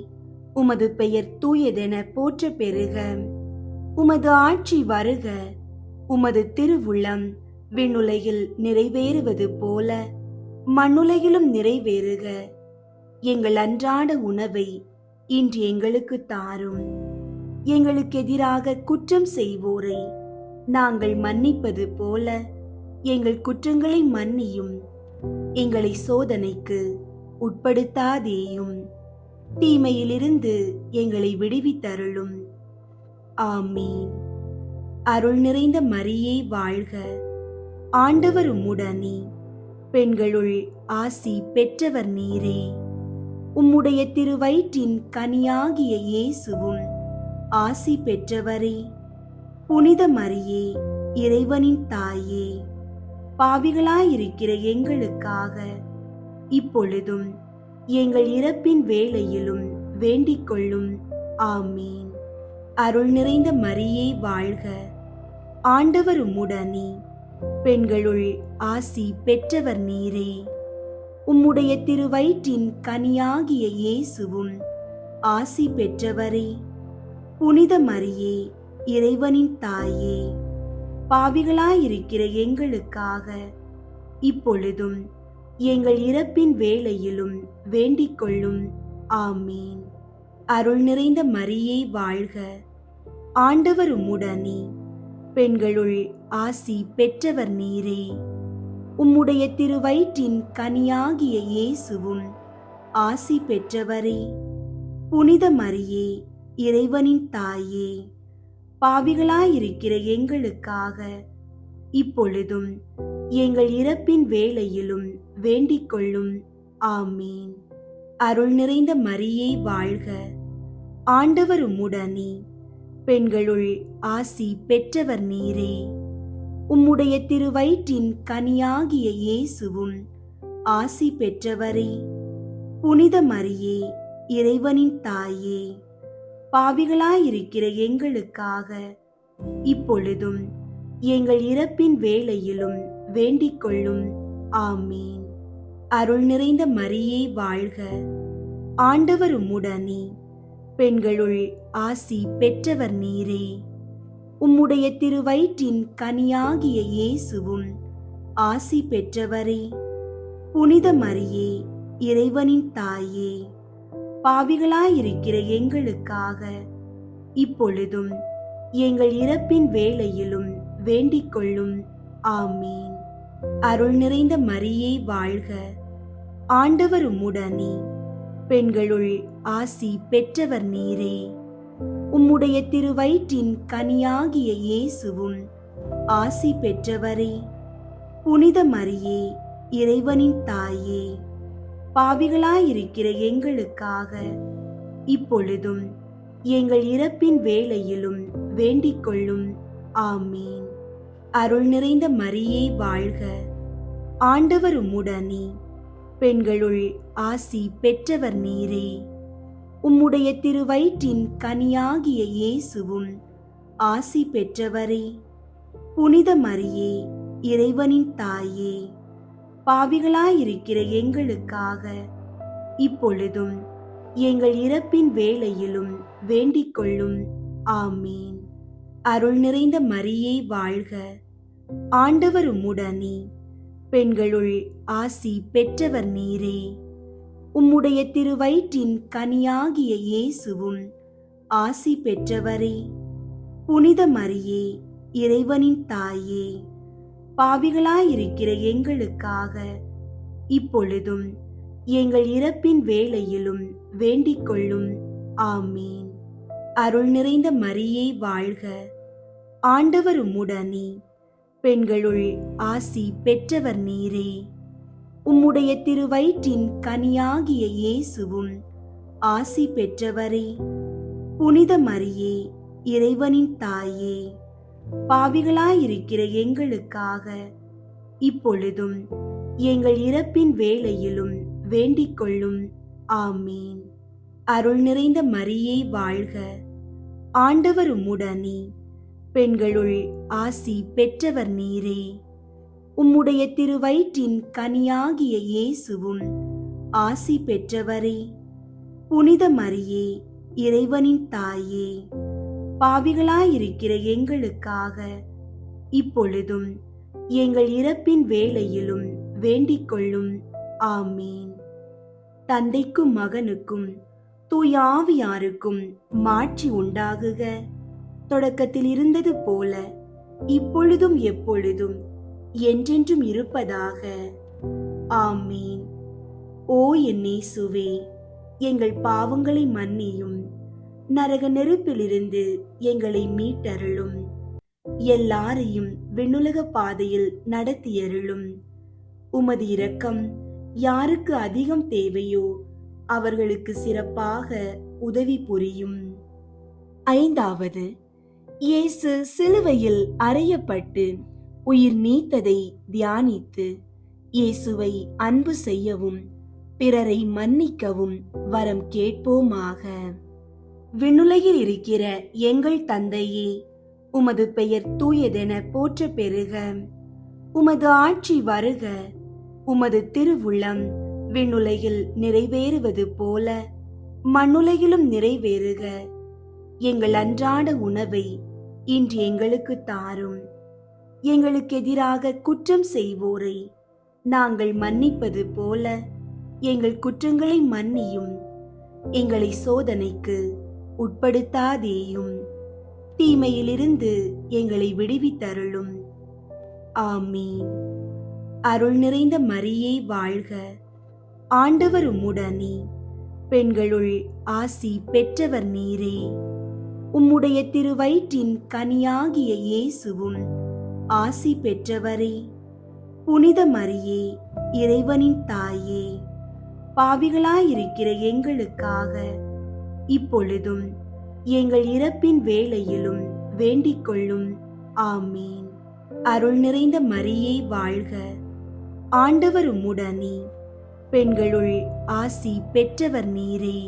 உமது பெயர் தூயதென போற்ற பெறுக. உமது ஆட்சி வருக. உமது திருவுளம் விண்ணுலகில் நிறைவேறுவது போல மண்ணுலகிலும் நிறைவேறுக. எங்கள் அன்றாட உணவை இன்று எங்களுக்கு தாரும். எங்களுக்கு எதிராக குற்றம் செய்வோரை நாங்கள் மன்னிப்பது போல எங்கள் குற்றங்களை மன்னியும். எங்களை சோதனைக்கு உட்படுத்தாதேயும், தீமையிலிருந்து எங்களை விடுவித்தருளும். ஆமீன். அருள் நிறைந்த மரியே வாழ்க. ஆண்டவர் உம்முடனே. பெண்களுள் ஆசி பெற்றவர் நீரே. உம்முடைய திருவயிற்றின் கனியாகிய இயேசுவும் ஆசி பெற்றவரே. புனித மரியே, இறைவனின் தாயே, பாவிகளாயிருக்கிற எங்களுக்காக இப்பொழுதும் எங்கள் இறப்பின் வேளையிலும் வேண்டிக் கொள்ளும். ஆமீன். அருள் நிறைந்த மரியே வாழ்க. ஆண்டவர் உம்முடனே. பெண்களுள் ஆசி பெற்றவர் நீரே. உம்முடைய திருவயிற்றின் கனியாகிய இயேசுவும் ஆசி பெற்றவரே. புனித மரியே, இறைவனின் தாயே, பாவிகளாயிருக்கிற எங்களுக்காக இப்பொழுதும் எங்கள் இறப்பின் வேளையிலும் வேண்டிக் கொள்ளும். ஆமீன். அருள் நிறைந்த மரியே வாழ்க. ஆண்டவர் உம்முடனே. பெண்களுள் ஆசி பெற்றவர் நீரே. உம்முடைய திருவயிற்றின் கனியாகிய இயேசுவும் ஆசி பெற்றவரே. புனித மரியே, இறைவனின் தாயே, பாவிகளாயிருக்கிற எங்களுக்காக இப்பொழுதும் எங்கள் இறப்பின் வேளையிலும் வேண்டிக் கொள்ளும். ஆமீன். அருள் நிறைந்த மரியே வாழ்க. ஆண்டவர் உம்முடனே. பெண்களுள் ஆசி பெற்றவர் நீரே. உம்முடைய திருவயிற்றின் கனியாகிய இயேசுவும் ஆசி பெற்றவரே. புனித மரியே, இறைவனின் தாயே, பாவிகளாயிருக்கிற எங்களுக்காக இப்பொழுதும் எங்கள் இறப்பின் வேளையிலும் வேண்டிக் கொள்ளும். ஆமீன். அருள் நிறைந்த மரியே வாழ்க. ஆண்டவர் உம்முடனே. பெண்களுள் ஆசி பெற்றவர் நீரே. உம்முடைய திருவயிற்றின் கனியாகிய இயேசுவும் ஆசி பெற்றவரே. புனித மரியே, இறைவனின் தாயே, பாவிகளாயிருக்கிற எங்களுக்காக இப்பொழுதும் எங்கள் இறப்பின் வேளையிலும் வேண்டிக் கொள்ளும். ஆமீன். அருள் நிறைந்த மரியே வாழ்க. ஆண்டவர் உம்முடனே. பெண்களுள் ஆசி பெற்றவர் நீரே. உம்முடைய திருவயிற்றின் கனியாகிய இயேசுவும் ஆசி பெற்றவரே. புனித மரியே, இறைவனின் தாயே, பாவிகளாயிருக்கிற எங்களுக்காக இப்பொழுதும் எங்கள் இறப்பின் வேளையிலும் வேண்டிக் கொள்ளும். ஆமீன். அருள் நிறைந்த மரியே வாழ்க. ஆண்டவர் உம்முடனே. பெண்களுள் ஆசி பெற்றவர் நீரே. உம்முடைய திருவயிற்றின் கனியாகிய இயேசுவும் ஆசி பெற்றவரே. புனித மரியே, இறைவனின் தாயே, பாவிகளாயிருக்கிற எங்களுக்காக இப்பொழுதும் எங்கள் இறப்பின் வேளையிலும் வேண்டிக் கொள்ளும். ஆமீன். அருள் நிறைந்த மரியே வாழ்க, ஆண்டவர் உம்முடனே, பெண்களுள் ஆசி பெற்றவர் நீரே. உம்முடைய திருவயிற்றின் கனியாகிய இயேசுவும் ஆசி பெற்றவரே. புனித மரியே, இறைவனின் தாயே, பாவிகளாயிருக்கிற எங்களுக்காக இப்பொழுதும் எங்கள் இறப்பின் வேளையிலும் வேண்டிக் கொள்ளும். ஆமீன். அருள் நிறைந்த மரியே வாழ்க, ஆண்டவர் உம்முடனே, பெண்களுள் ஆசி பெற்றவர் நீரே. உம்முடைய திருவயிற்றின் கனியாகிய இயேசுவும் ஆசி பெற்றவரே. புனித மரியே, இறைவனின் தாயே, பாவிகளாயிருக்கிற எங்களுக்காக இப்பொழுதும் எங்கள் இறப்பின் வேளையிலும் வேண்டிக் கொள்ளும். ஆமீன். அருள் நிறைந்த மரியே வாழ்க, ஆண்டவர் உம்முடனே, பெண்களுள் ஆசி பெற்றவர் நீரே. உம்முடைய திருவயிற்றின் கனியாகிய இயேசுவும் ஆசி பெற்றவரே. புனித மரியே, இறைவனின் தாயே, பாவிகளாயிருக்கிற எங்களுக்காக இப்பொழுதும் எங்கள் இறப்பின் வேளையிலும் வேண்டிக் கொள்ளும். ஆமீன். தந்தைக்கும் மகனுக்கும் தூய ஆவியாருக்கும் மாட்சி உண்டாகுக. தொடக்கத்தில் இருந்தது போல இப்பொழுதும் எப்பொழுதும் என்றென்றும் இருப்பதாக. ஆமீன். ஓ என் இயேசுவே, எங்கள் பாவங்களை மன்னியும், நரக நெருப்பிலிருந்து எங்களை மீட்டருளும், எல்லாரையும் விண்ணுலக பாதையில் நடத்தியருளும். உமது இரக்கம் யாருக்கு அதிகம் தேவையோ அவர்களுக்கு சிறப்பாக உதவி புரியும். ஐந்தாவது, இயேசு சிலுவையில் அறையப்பட்டு உயிர் நீத்ததை தியானித்து இயேசுவை அன்பு செய்யவும் பிறரை மன்னிக்கவும் வரம் கேட்போமாக. விண்ணுலகில் இருக்கிற எங்கள் தந்தையே, உமது பெயர் தூயதென போற்ற பெறுக. உமது ஆட்சி வருக. உமது திருவுள்ளம் விண்ணுலகில் நிறைவேறுவது போல மண்ணுலகிலும் நிறைவேறுக. எங்கள் அன்றாட உணவை இன்று எங்களுக்கு தாரும். எங்களுக்கு எதிராக குற்றம் செய்வோரை நாங்கள் மன்னிப்பது போல எங்கள் குற்றங்களை மன்னியும். எங்களை சோதனைக்கு உட்படுத்தாதேயும், தீமையிலிருந்து எங்களை விடுவித்தருளும். ஆமீன். அருள் நிறைந்த மரியே வாழ்க, ஆண்டவர் உம்முடனே, பெண்களுள் ஆசி பெற்றவர் நீரே. உம்முடைய திருவயிற்றின் கனியாகிய இயேசுவும் ஆசி பெற்றவரே. புனித மரியே, இறைவனின் தாயே, பாவிகளாயிருக்கிற எங்களுக்காக இப்பொழுதும் எங்கள் இறப்பின் வேளையிலும் வேண்டிக் கொள்ளும். ஆமீன். அருள் நிறைந்த மரியே வாழ்க, ஆண்டவர் உம்முடனே, பெண்களுள் ஆசி பெற்றவர் நீரே.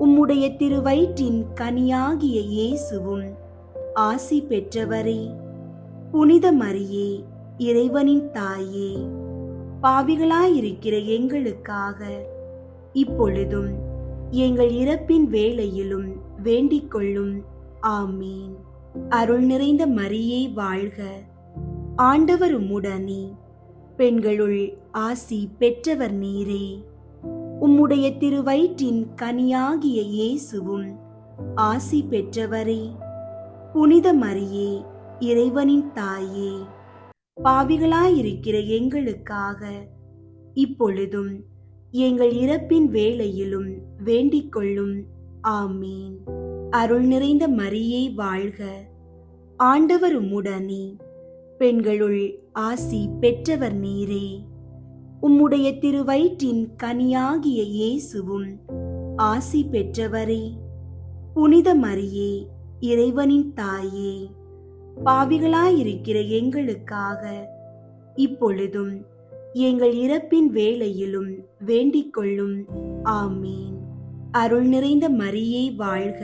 உம்முடைய திருவயிற்றின் கனியாகிய இயேசுவும் ஆசி பெற்றவரே. புனித மரியே, இறைவனின் தாயே, பாவிகளாயிருக்கிற எங்களுக்காக இப்பொழுதும் எங்கள் இறப்பின் வேளையிலும் வேண்டிக் கொள்ளும். ஆமீன். அருள் நிறைந்த மரியே வாழ்க, ஆண்டவர் உம்முடனே, பெண்களுள் ஆசி பெற்றவர் நீரே. உம்முடைய திருவயிற்றின் கனியாகிய இயேசுவும் ஆசி பெற்றவரே. புனித மரியே, இறைவனின் தாயே, பாவிகளாயிருக்கிற எங்களுக்காக இப்பொழுதும் எங்கள் இறப்பின் வேளையிலும் வேண்டிக் கொள்ளும். ஆமீன். அருள் நிறைந்த மரியே வாழ்க, ஆண்டவர் உம்முடனே, பெண்களுள் ஆசி பெற்றவர் நீரே. உம்முடைய திருவயிற்றின் கனியாகிய இயேசுவும் ஆசி பெற்றவரே. புனித மரியே, இறைவனின் தாயே, பாவிகளாயிருக்கிற எங்களுக்காக இப்பொழுதும் எங்கள் இறப்பின் வேளையிலும் வேண்டிக் கொள்ளும். ஆமீன். அருள் நிறைந்த மரியே வாழ்க,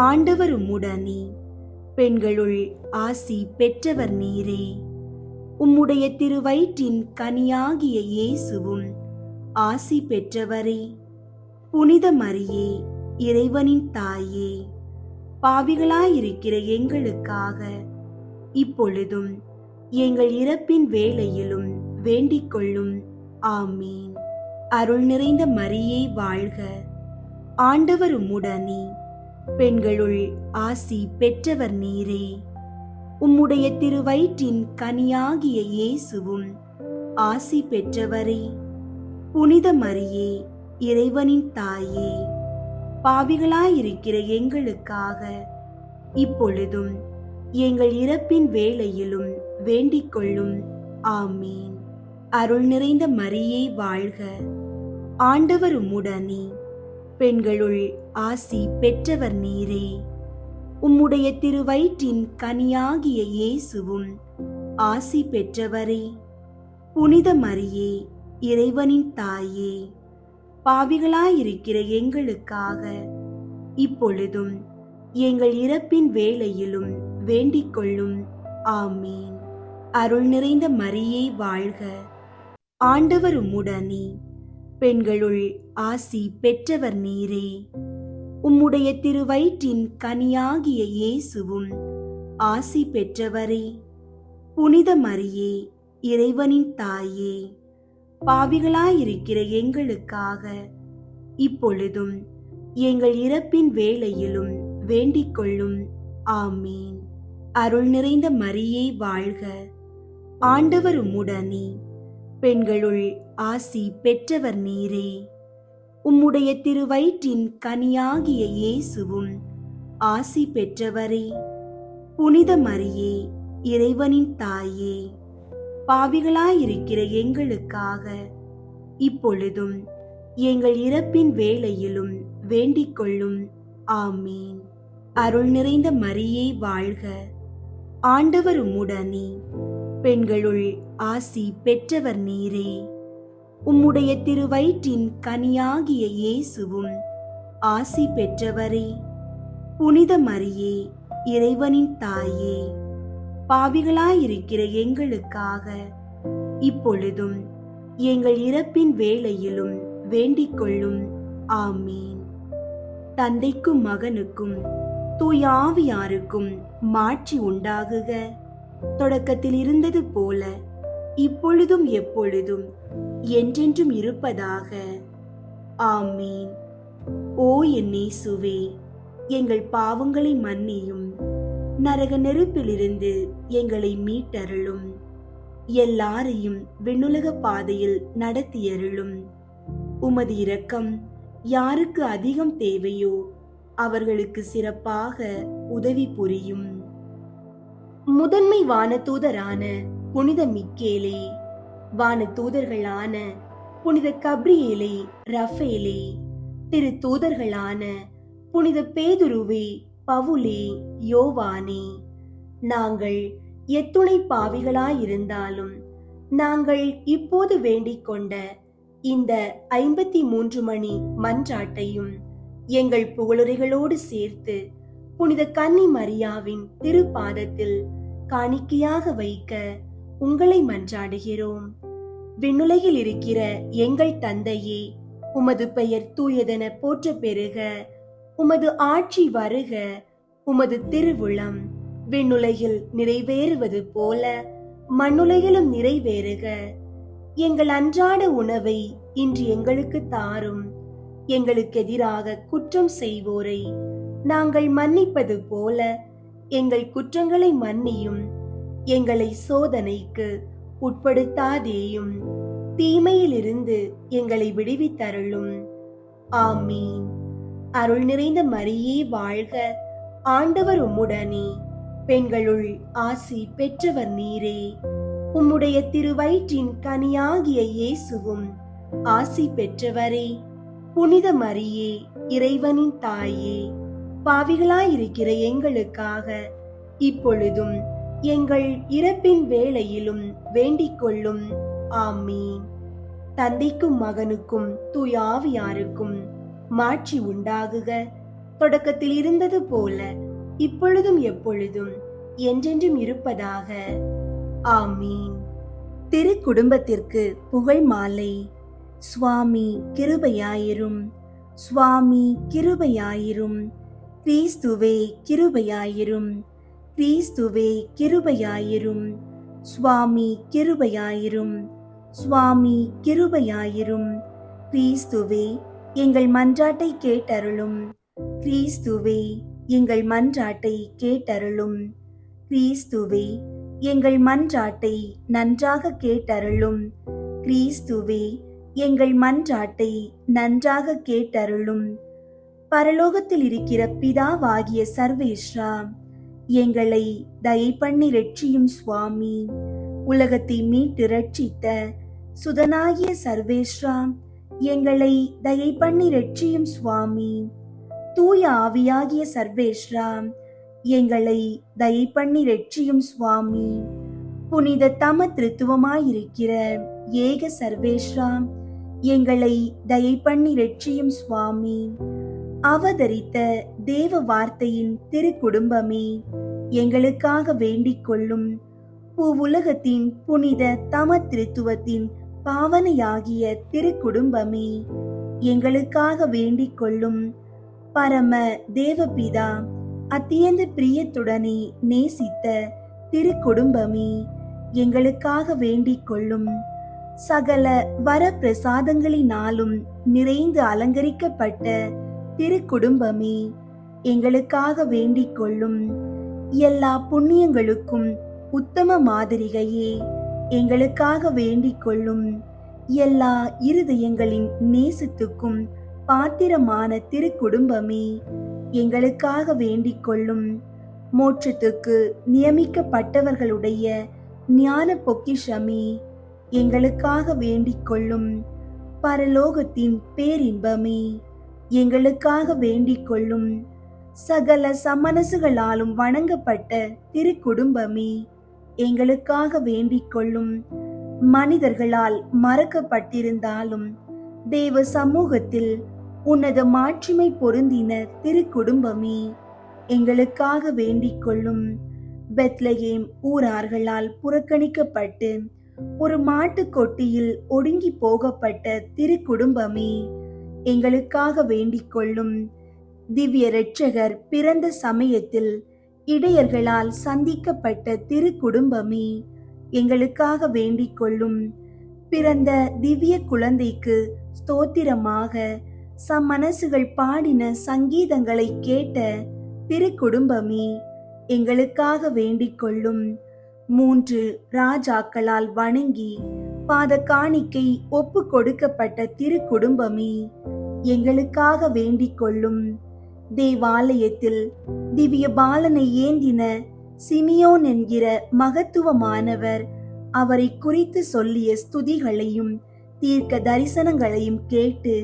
ஆண்டவர் உம்முடனே, பெண்களுள் ஆசி பெற்றவர் நீரே. உம்முடைய திருவயிற்றின் கனியாகிய இயேசுவும் ஆசி பெற்றவரே. புனித மரியே, இறைவனின் தாயே, பாவிகளாயிருக்கிற எங்களுக்காக இப்பொழுதும் எங்கள் இறப்பின் வேளையிலும் வேண்டிக் கொள்ளும். ஆமீன். அருள் நிறைந்த மரியே வாழ்க, ஆண்டவர் உம்முடனே, பெண்களுள் ஆசி பெற்றவர் நீரே. உம்முடைய திருவயிற்றின் கனியாகிய இயேசுவும் ஆசி பெற்றவரே. புனித மரியே, இறைவனின் தாயே, பாவிகளாயிருக்கிற எங்களுக்காக இப்பொழுதும் எங்கள் இறப்பின் வேளையிலும் வேண்டிக் கொள்ளும். ஆமீன். அருள் நிறைந்த மரியே வாழ்க, ஆண்டவர் உம்முடனே, பெண்களுள் ஆசி பெற்றவர் நீரே. உம்முடைய திருவயிற்றின் கனியாகிய இயேசுவும் ஆசி பெற்றவரே. புனித மரியே, இறைவனின் தாயே, பாவிகளாயிருக்கிற எங்களுக்காக இப்பொழுதும் எங்கள் இறப்பின் வேளையிலும் வேண்டிக் கொள்ளும். ஆமீன். அருள் நிறைந்த மரியே வாழ்க, ஆண்டவர் உம்முடனே, பெண்களுள் ஆசி பெற்றவர் நீரே. உம்முடைய திருவயிற்றின் கனியாகிய இயேசுவும் ஆசி பெற்றவரே. புனித மரியே, இறைவனின் தாயே, பாவிகளாயிருக்கிற எங்களுக்காக இப்பொழுதும் எங்கள் இறப்பின் வேளையிலும் வேண்டிக் கொள்ளும். ஆமீன். அருள் நிறைந்த மரியே வாழ்க, ஆண்டவர் உம்முடனே, பெண்களுள் ஆசி பெற்றவர் நீரே. உம்முடைய திருவயிற்றின் கனியாகிய இயேசுவும் ஆசி பெற்றவரே. புனித மரியே, இறைவனின் தாயே, பாவிகளாயிருக்கிற எங்களுக்காக இப்பொழுதும் எங்கள் இறப்பின் வேளையிலும் வேண்டிக் கொள்ளும். ஆமீன். அருள் நிறைந்த மரியே வாழ்க, ஆண்டவர் உம்முடனே, பெண்களுள் ஆசி பெற்றவர் நீரே. உம்முடைய திருவயிற்றின் கனியாகிய இயேசுவும் ஆசி பெற்றவரே. புனித மரியே, இறைவனின் தாயே, பாவிகளாயிருக்கிற எங்களுக்காக இப்பொழுதும் எங்கள் இறப்பின் வேளையிலும் வேண்டிக் கொள்ளும். ஆமீன். தந்தைக்கும் மகனுக்கும் தூய ஆவியாருக்கும் மாட்சி உண்டாகுக. தொடக்கத்தில் இருந்தது போல இப்பொழுதும் எப்பொழுதும் என்றென்றும் இருப்பதாக. ஆமீன். ஓ என் இயேசுவே, எங்கள் பாவங்களை மன்னியும், நரக நெருப்பிலிருந்து எங்களை மீட்டருளும், எல்லாரையும் விண்ணுலக பாதையில் நடத்தியருளும். உமது இரக்கம் யாருக்கு அதிகம் தேவையோ அவர்களுக்கு சிறப்பாக உதவி புரியும். முதன்மை வானதூதரான புனித மிக்கேலே, வானதூதர்களான புனித கப்ரியேலே, ரஃபேலே, திரு தூதர்களான புனித பேதுருவே, பவுலே, யோவானே, நாங்கள் எத்துணை பாவிகளாயிருந்தாலும் நாங்கள் இப்போது வேண்டிக் கொண்ட இந்த 53 மணி மன்றாட்டையும் எங்கள் புகழுரைகளோடு சேர்த்து புனித கன்னி மரியாவின் திருப்பாதத்தில் காணிக்கையாக வைக்க உங்களை மன்றாடுகிறோம். விண்ணுலகில் இருக்கிற எங்கள் தந்தையே, உமது பெயர் தூயதென போற்ற பெறுக. உமது ஆட்சி வருக. உமது திருவுளம் விண்ணுலகில் நிறைவேறுவது போல மண்ணுலகிலும் நிறைவேறுக. எங்கள் அன்றாட உணவை இன்று எங்களுக்கு தாரும். எங்களுக்கு எதிராக குற்றம் செய்வோரை நாங்கள் மன்னிப்பது போல எங்கள் குற்றங்களை மன்னியும். எங்களை சோதனைக்கு உட்படுத்தாதேயும், தீமையிலிருந்து எங்களை விடுவித்தருளும். ஆமீன். அருள் நிறைந்த மரியே வாழ்க, ஆண்டவர் உம்முடனே, பெண்களுள் ஆசி பெற்றவர் நீரே. உம்முடைய திருவயிற்றின் கனியாகிய இயேசுவும் ஆசி பெற்றவரே. புனித மரியே, இறைவனின் தாயே, பாவிகளாயிருக்கிற எங்களுக்காக இப்பொழுதும் எங்கள் இறப்பின் வேளையிலும் வேண்டிக் கொள்ளும். ஆமீன். தந்தைக்கும் மகனுக்கும் தூய ஆவியாருக்கும் மாட்சி உண்டாகுக. தொடக்கத்தில் இருந்தது போல இப்பொழுதும் எப்பொழுதும் என்றென்றும் இருப்பதாக. ஆமீன். திரு குடும்பத்திற்கு புகழ் மாலை. சுவாமி கிருபையாயிரும். சுவாமி கிருபையாயிரும். கிறிஸ்துவே கிருபையாயிரும். கிறிஸ்துவே கிருபையாயிரும். சுவாமி கிருபையாயிரும். சுவாமி கிருபையாயிரும். கிறிஸ்துவே எங்கள் மன்றாட்டை கேட்டருளும். கிறிஸ்துவே எங்கள் மன்றாட்டை கேட்டருளும். கிறிஸ்துவே எங்கள் மன்றாட்டை நன்றாக கேட்டருளும். கிறிஸ்துவே எங்கள் மன்றாட்டை நன்றாக கேட்டருளும். பரலோகத்தில் இருக்கிற பிதாவாகிய சர்வேஸ்வரா, எங்களை தயை பண்ணி ரட்சியும் சுவாமி. உலகத்தை மீட்டு ரட்சித்த சுதனாகிய சர்வேஸ்வரா, எங்களை தயை பண்ணி ரட்சியும் சுவாமி. தூய ஆவியாகிய சர்வேஸ்வரா, எங்களை தயை பண்ணி ரட்சியும் சுவாமி. புனித தம திருத்துவமாயிருக்கிற ஏக சர்வேஸ்வரா, எங்களை தயை பண்ணி ரட்சியும் சுவாமி. அவதரித்த தேவ வார்த்தையின் திருக்குடும்பமே, எங்களுக்காக வேண்டிக் கொள்ளும். பூவுலகத்தின் புனித தம திருத்துவத்தின் பாவனையாகிய திருக்குடும்பமே, எங்களுக்காக வேண்டிக் கொள்ளும். பரம தேவபிதா அத்தியந்த பிரியத்துடனே நேசித்த திருக்குடும்பமே, எங்களுக்காக வேண்டிக் கொள்ளும். சகல வர பிரசாதங்களினாலும் நிறைந்து அலங்கரிக்கப்பட்ட திருக்குடும்பமே, எங்களுக்காக வேண்டிக் கொள்ளும். எல்லா புண்ணியங்களுக்கும் உத்தம மாதிரிகையே, எங்களுக்காக வேண்டிக் கொள்ளும். எல்லா இருதயங்களின் நேசத்துக்கும் பாத்திரமான திருக்குடும்பமே, எங்களுக்காக வேண்டிக் கொள்ளும். மோட்சத்துக்கு நியமிக்கப்பட்டவர்களுடைய ஞான பொக்கிஷமே, எங்களுக்காக வேண்டிக் கொள்ளும். பரலோகத்தின் பேரின்பமே, எங்களுக்காக வேண்டிக் கொள்ளும். சகல சமனசுகளாலும் வணங்கப்பட்ட திருக்குடும்பமே, எங்களுக்காக வேண்டிக் கொள்ளும். மனிதர்களால் மறக்கப்பட்டிருந்தாலும் தேவ சமூகத்தில் உன்னத மாட்சிமை பொருந்தின திருக்குடும்பமே, எங்களுக்காக வேண்டிக் கொள்ளும். பெத்லகேம் ஊரார்களால் புறக்கணிக்கப்பட்டு ஒரு மாட்டுக்கொட்டியில் ஒடுங்கி போகப்பட்ட திருக்குடும்பமே, எங்களுக்காக வேண்டிக் கொள்ளும். திவ்ய இரட்சகர் பிறந்த சமயத்தில் இடையர்களால் சந்திக்கப்பட்ட திருக்குடும்பமே, எங்களுக்காக வேண்டிக் கொள்ளும். பிறந்த திவ்ய குழந்தைக்கு ஸ்தோத்திரமாக சம்மனசுகள் பாடின சங்கீதங்களை கேட்ட திருக்குடும்பமே, எங்களுக்காக வேண்டிக் கொள்ளும். 3 ராஜாக்களால் வணங்கி பாத காணிக்கை ஒப்பு கொடுக்கப்பட்ட திருக்குடும்பமே, எங்களுக்காக வேண்டிக் கொள்ளும். தேவாலயத்தில் திவ்ய பாலனை ஏந்தின சிமியோன் என்கிற மகத்துவமானவர் அவரை குறித்து சொல்லிய ஸ்துதிகளையும் தீர்க்க தரிசனங்களையும் கேட்டு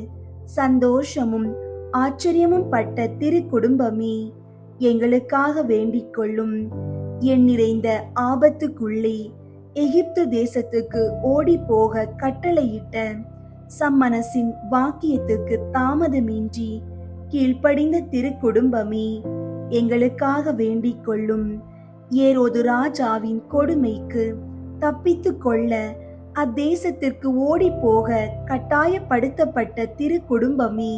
சந்தோஷமும் ஆச்சரியமும் பட்ட திருக்குடும்பமே, எங்களுக்காக வேண்டிக் கொள்ளும். என் நிறைந்த ஆபத்துக்குள்ளே எகிப்து தேசத்துக்கு ஓடி போக கட்டளையிட்ட சம்மனசின் வாக்கியத்துக்கு தாமதமின்றி கீழ்ப்படிந்த திருக்குடும்பமே, எங்களுக்காக வேண்டிக் கொள்ளும். ஏரோது ராஜாவின் கொடுமைக்கு தப்பித்து கொள்ள அத்தேசத்திற்கு ஓடி போக கட்டாயப்படுத்தப்பட்ட திருக்குடும்பமே,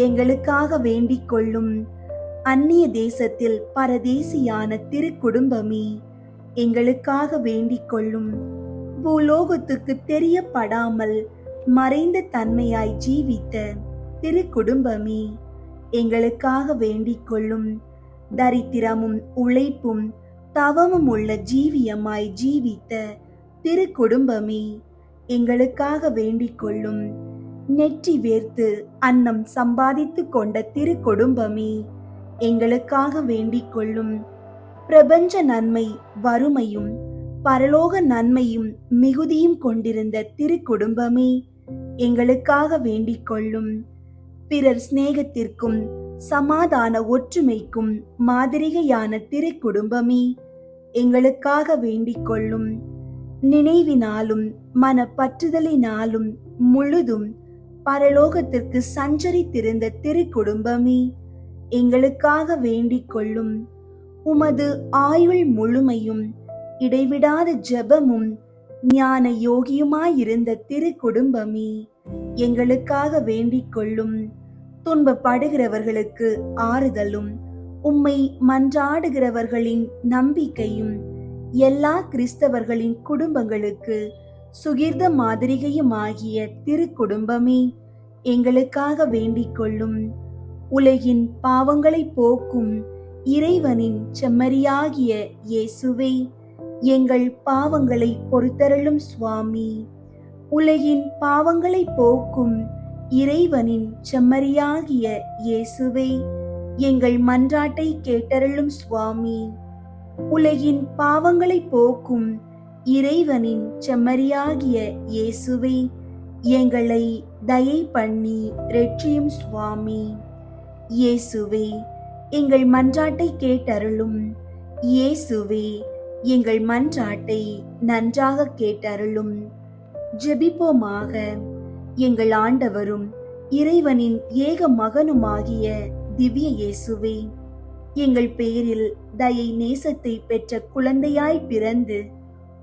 எங்களுக்காக வேண்டிக் கொள்ளும். அந்நிய தேசத்தில் பரதேசியான திருக்குடும்பமே, எங்களுக்காக வேண்டிக் கொள்ளும். பூலோகத்துக்கு தெரியப்படாமல் மறைந்த தன்மையாய் ஜீவித்த திருக்குடும்பமே, எங்களுக்காக வேண்டிக் கொள்ளும். தரித்திரமும் உழைப்பும் தவமும் உள்ள ஜீவியமாய் ஜீவித்த திருக்குடும்பமே, எங்களுக்காக வேண்டிக் கொள்ளும். நெற்றி வேர்த்து அன்னம் சம்பாதித்து கொண்ட திருக்குடும்பமே, எங்களுக்காக வேண்டிக் கொள்ளும். பிரபஞ்ச நன்மை வறுமையும் பரலோக நன்மையும் மிகுதியும் கொண்டிருந்த திருக்குடும்பமே, எங்களுக்காக வேண்டிக் கொள்ளும். பிறர் சிநேகத்திற்கும் சமாதான ஒற்றுமைக்கும் மாதிரிகையான திருக்குடும்பமே, எங்களுக்காக வேண்டிக் கொள்ளும். நினைவினாலும் மனப்பற்றுதலினாலும் முழுதும் பரலோகத்திற்கு சஞ்சரித்திருந்த திருக்குடும்பமே, எங்களுக்காக வேண்டிக் கொள்ளும். உமது ஆயுள் முழுமையும் இடைவிடாத ஜெபமும் ஞான யோகியுமாயிருந்த திருக்குடும்பமே, எங்களுக்காக வேண்டிக் கொள்ளும். துன்பப்படுகிறவர்களுக்கு ஆறுதலும் உம்மை மன்றாடுகிறவர்களின் நம்பிக்கையும் எல்லா கிறிஸ்தவர்களின் குடும்பங்களுக்கு சுகிர்த மாதிரிகையுமாகிய திருக்குடும்பமே, எங்களுக்காக வேண்டிக் கொள்ளும். உலகின் பாவங்களை போக்கும் இறைவனின் செம்மறியாகிய இயேசுவே, எங்கள் பாவங்களை பொறுத்தருளும் சுவாமி. உலகின் பாவங்களை போக்கும் இறைவனின் செம்மறியாகிய இயேசுவே, எங்கள் மன்றாட்டை கேட்டருளும் சுவாமி. உலகின் பாவங்களை போக்கும் இறைவனின் செம்மறியாகிய இயேசுவே, எங்களை தயை பண்ணி இரட்சியும் சுவாமி. இயேசுவே, எங்கள் மன்றாட்டை கேட்டருளும். இயேசுவே, எங்கள் மன்றாட்டை நன்றாக கேட்டருளும். ஜெபிப்போமாக. எங்கள் ஆண்டவரும் இறைவனின் ஏக மகனுமாகிய திவ்ய இயேசுவே, எங்கள் பேரில் தயை நேசத்தை பெற்ற குழந்தையாய் பிறந்து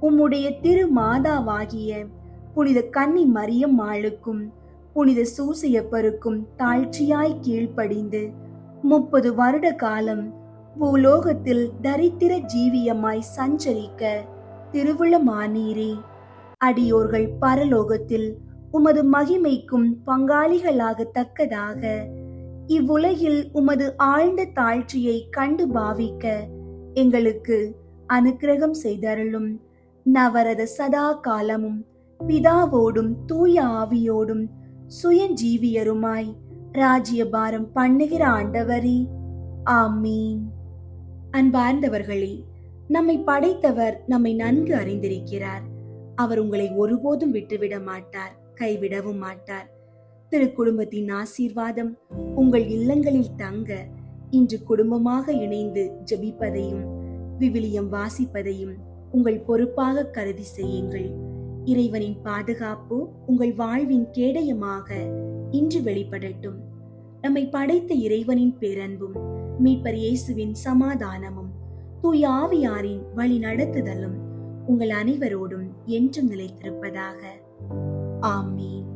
உம்முடைய திரு மாதாவாகிய புனித கன்னி மரியம்மாளுக்கும் புனித சூசையப்பருக்கும் தாழ்ச்சியாய் கீழ்ப்படிந்து 30 வருட காலம் பூலோகத்தில் தரித்திர ஜீவியமாய் சஞ்சரிக்க திருவுளமானீரே. அடியோர்கள் பரலோகத்தில் உமது மகிமைக்கும் பங்காளிகளாகத்தக்கதாக இவ்வுலகில் உமது ஆழ்ந்த தாழ்ச்சியை கண்டு பாவிக்க எங்களுக்கு அனுக்கிரகம் செய்தருளும். நவரத சதா காலமும் பிதாவோடும் தூய ஆவியோடும் சுயஜீவியருமாய் ராஜ்யபாரம் பண்ணுகிற ஆண்டவரே, ஆமீன். அன்பார்ந்தவர்களே, நம்மை படைத்தவர் நம்மை நன்கு அறிந்திருக்கிறார். அவர் உங்களை ஒருபோதும் விட்டுவிட மாட்டார், கைவிடவும் மாட்டார். திருக்குடும்பத்தின் ஆசீர்வாதம் உங்கள் இல்லங்களில் தங்க இன்று குடும்பமாக இணைந்து ஜெபிப்பதையும் விவிலியம் வாசிப்பதையும் உங்கள் பொறுப்பாக கருதி செய்யுங்கள். இறைவனின் பாதுகாப்பு உங்கள் வாழ்வின் கேடயமாக இன்று வெளிப்படட்டும். நம்மை படைத்த இறைவனின் பேரன்பும் மீட்பர் இயேசுவின் சமாதானமும் தூய ஆவியாரின் வழி நடத்துதலும் உங்கள் அனைவரோடும் என்றும் நிலைத்திருப்பதாக. ஆமீன்.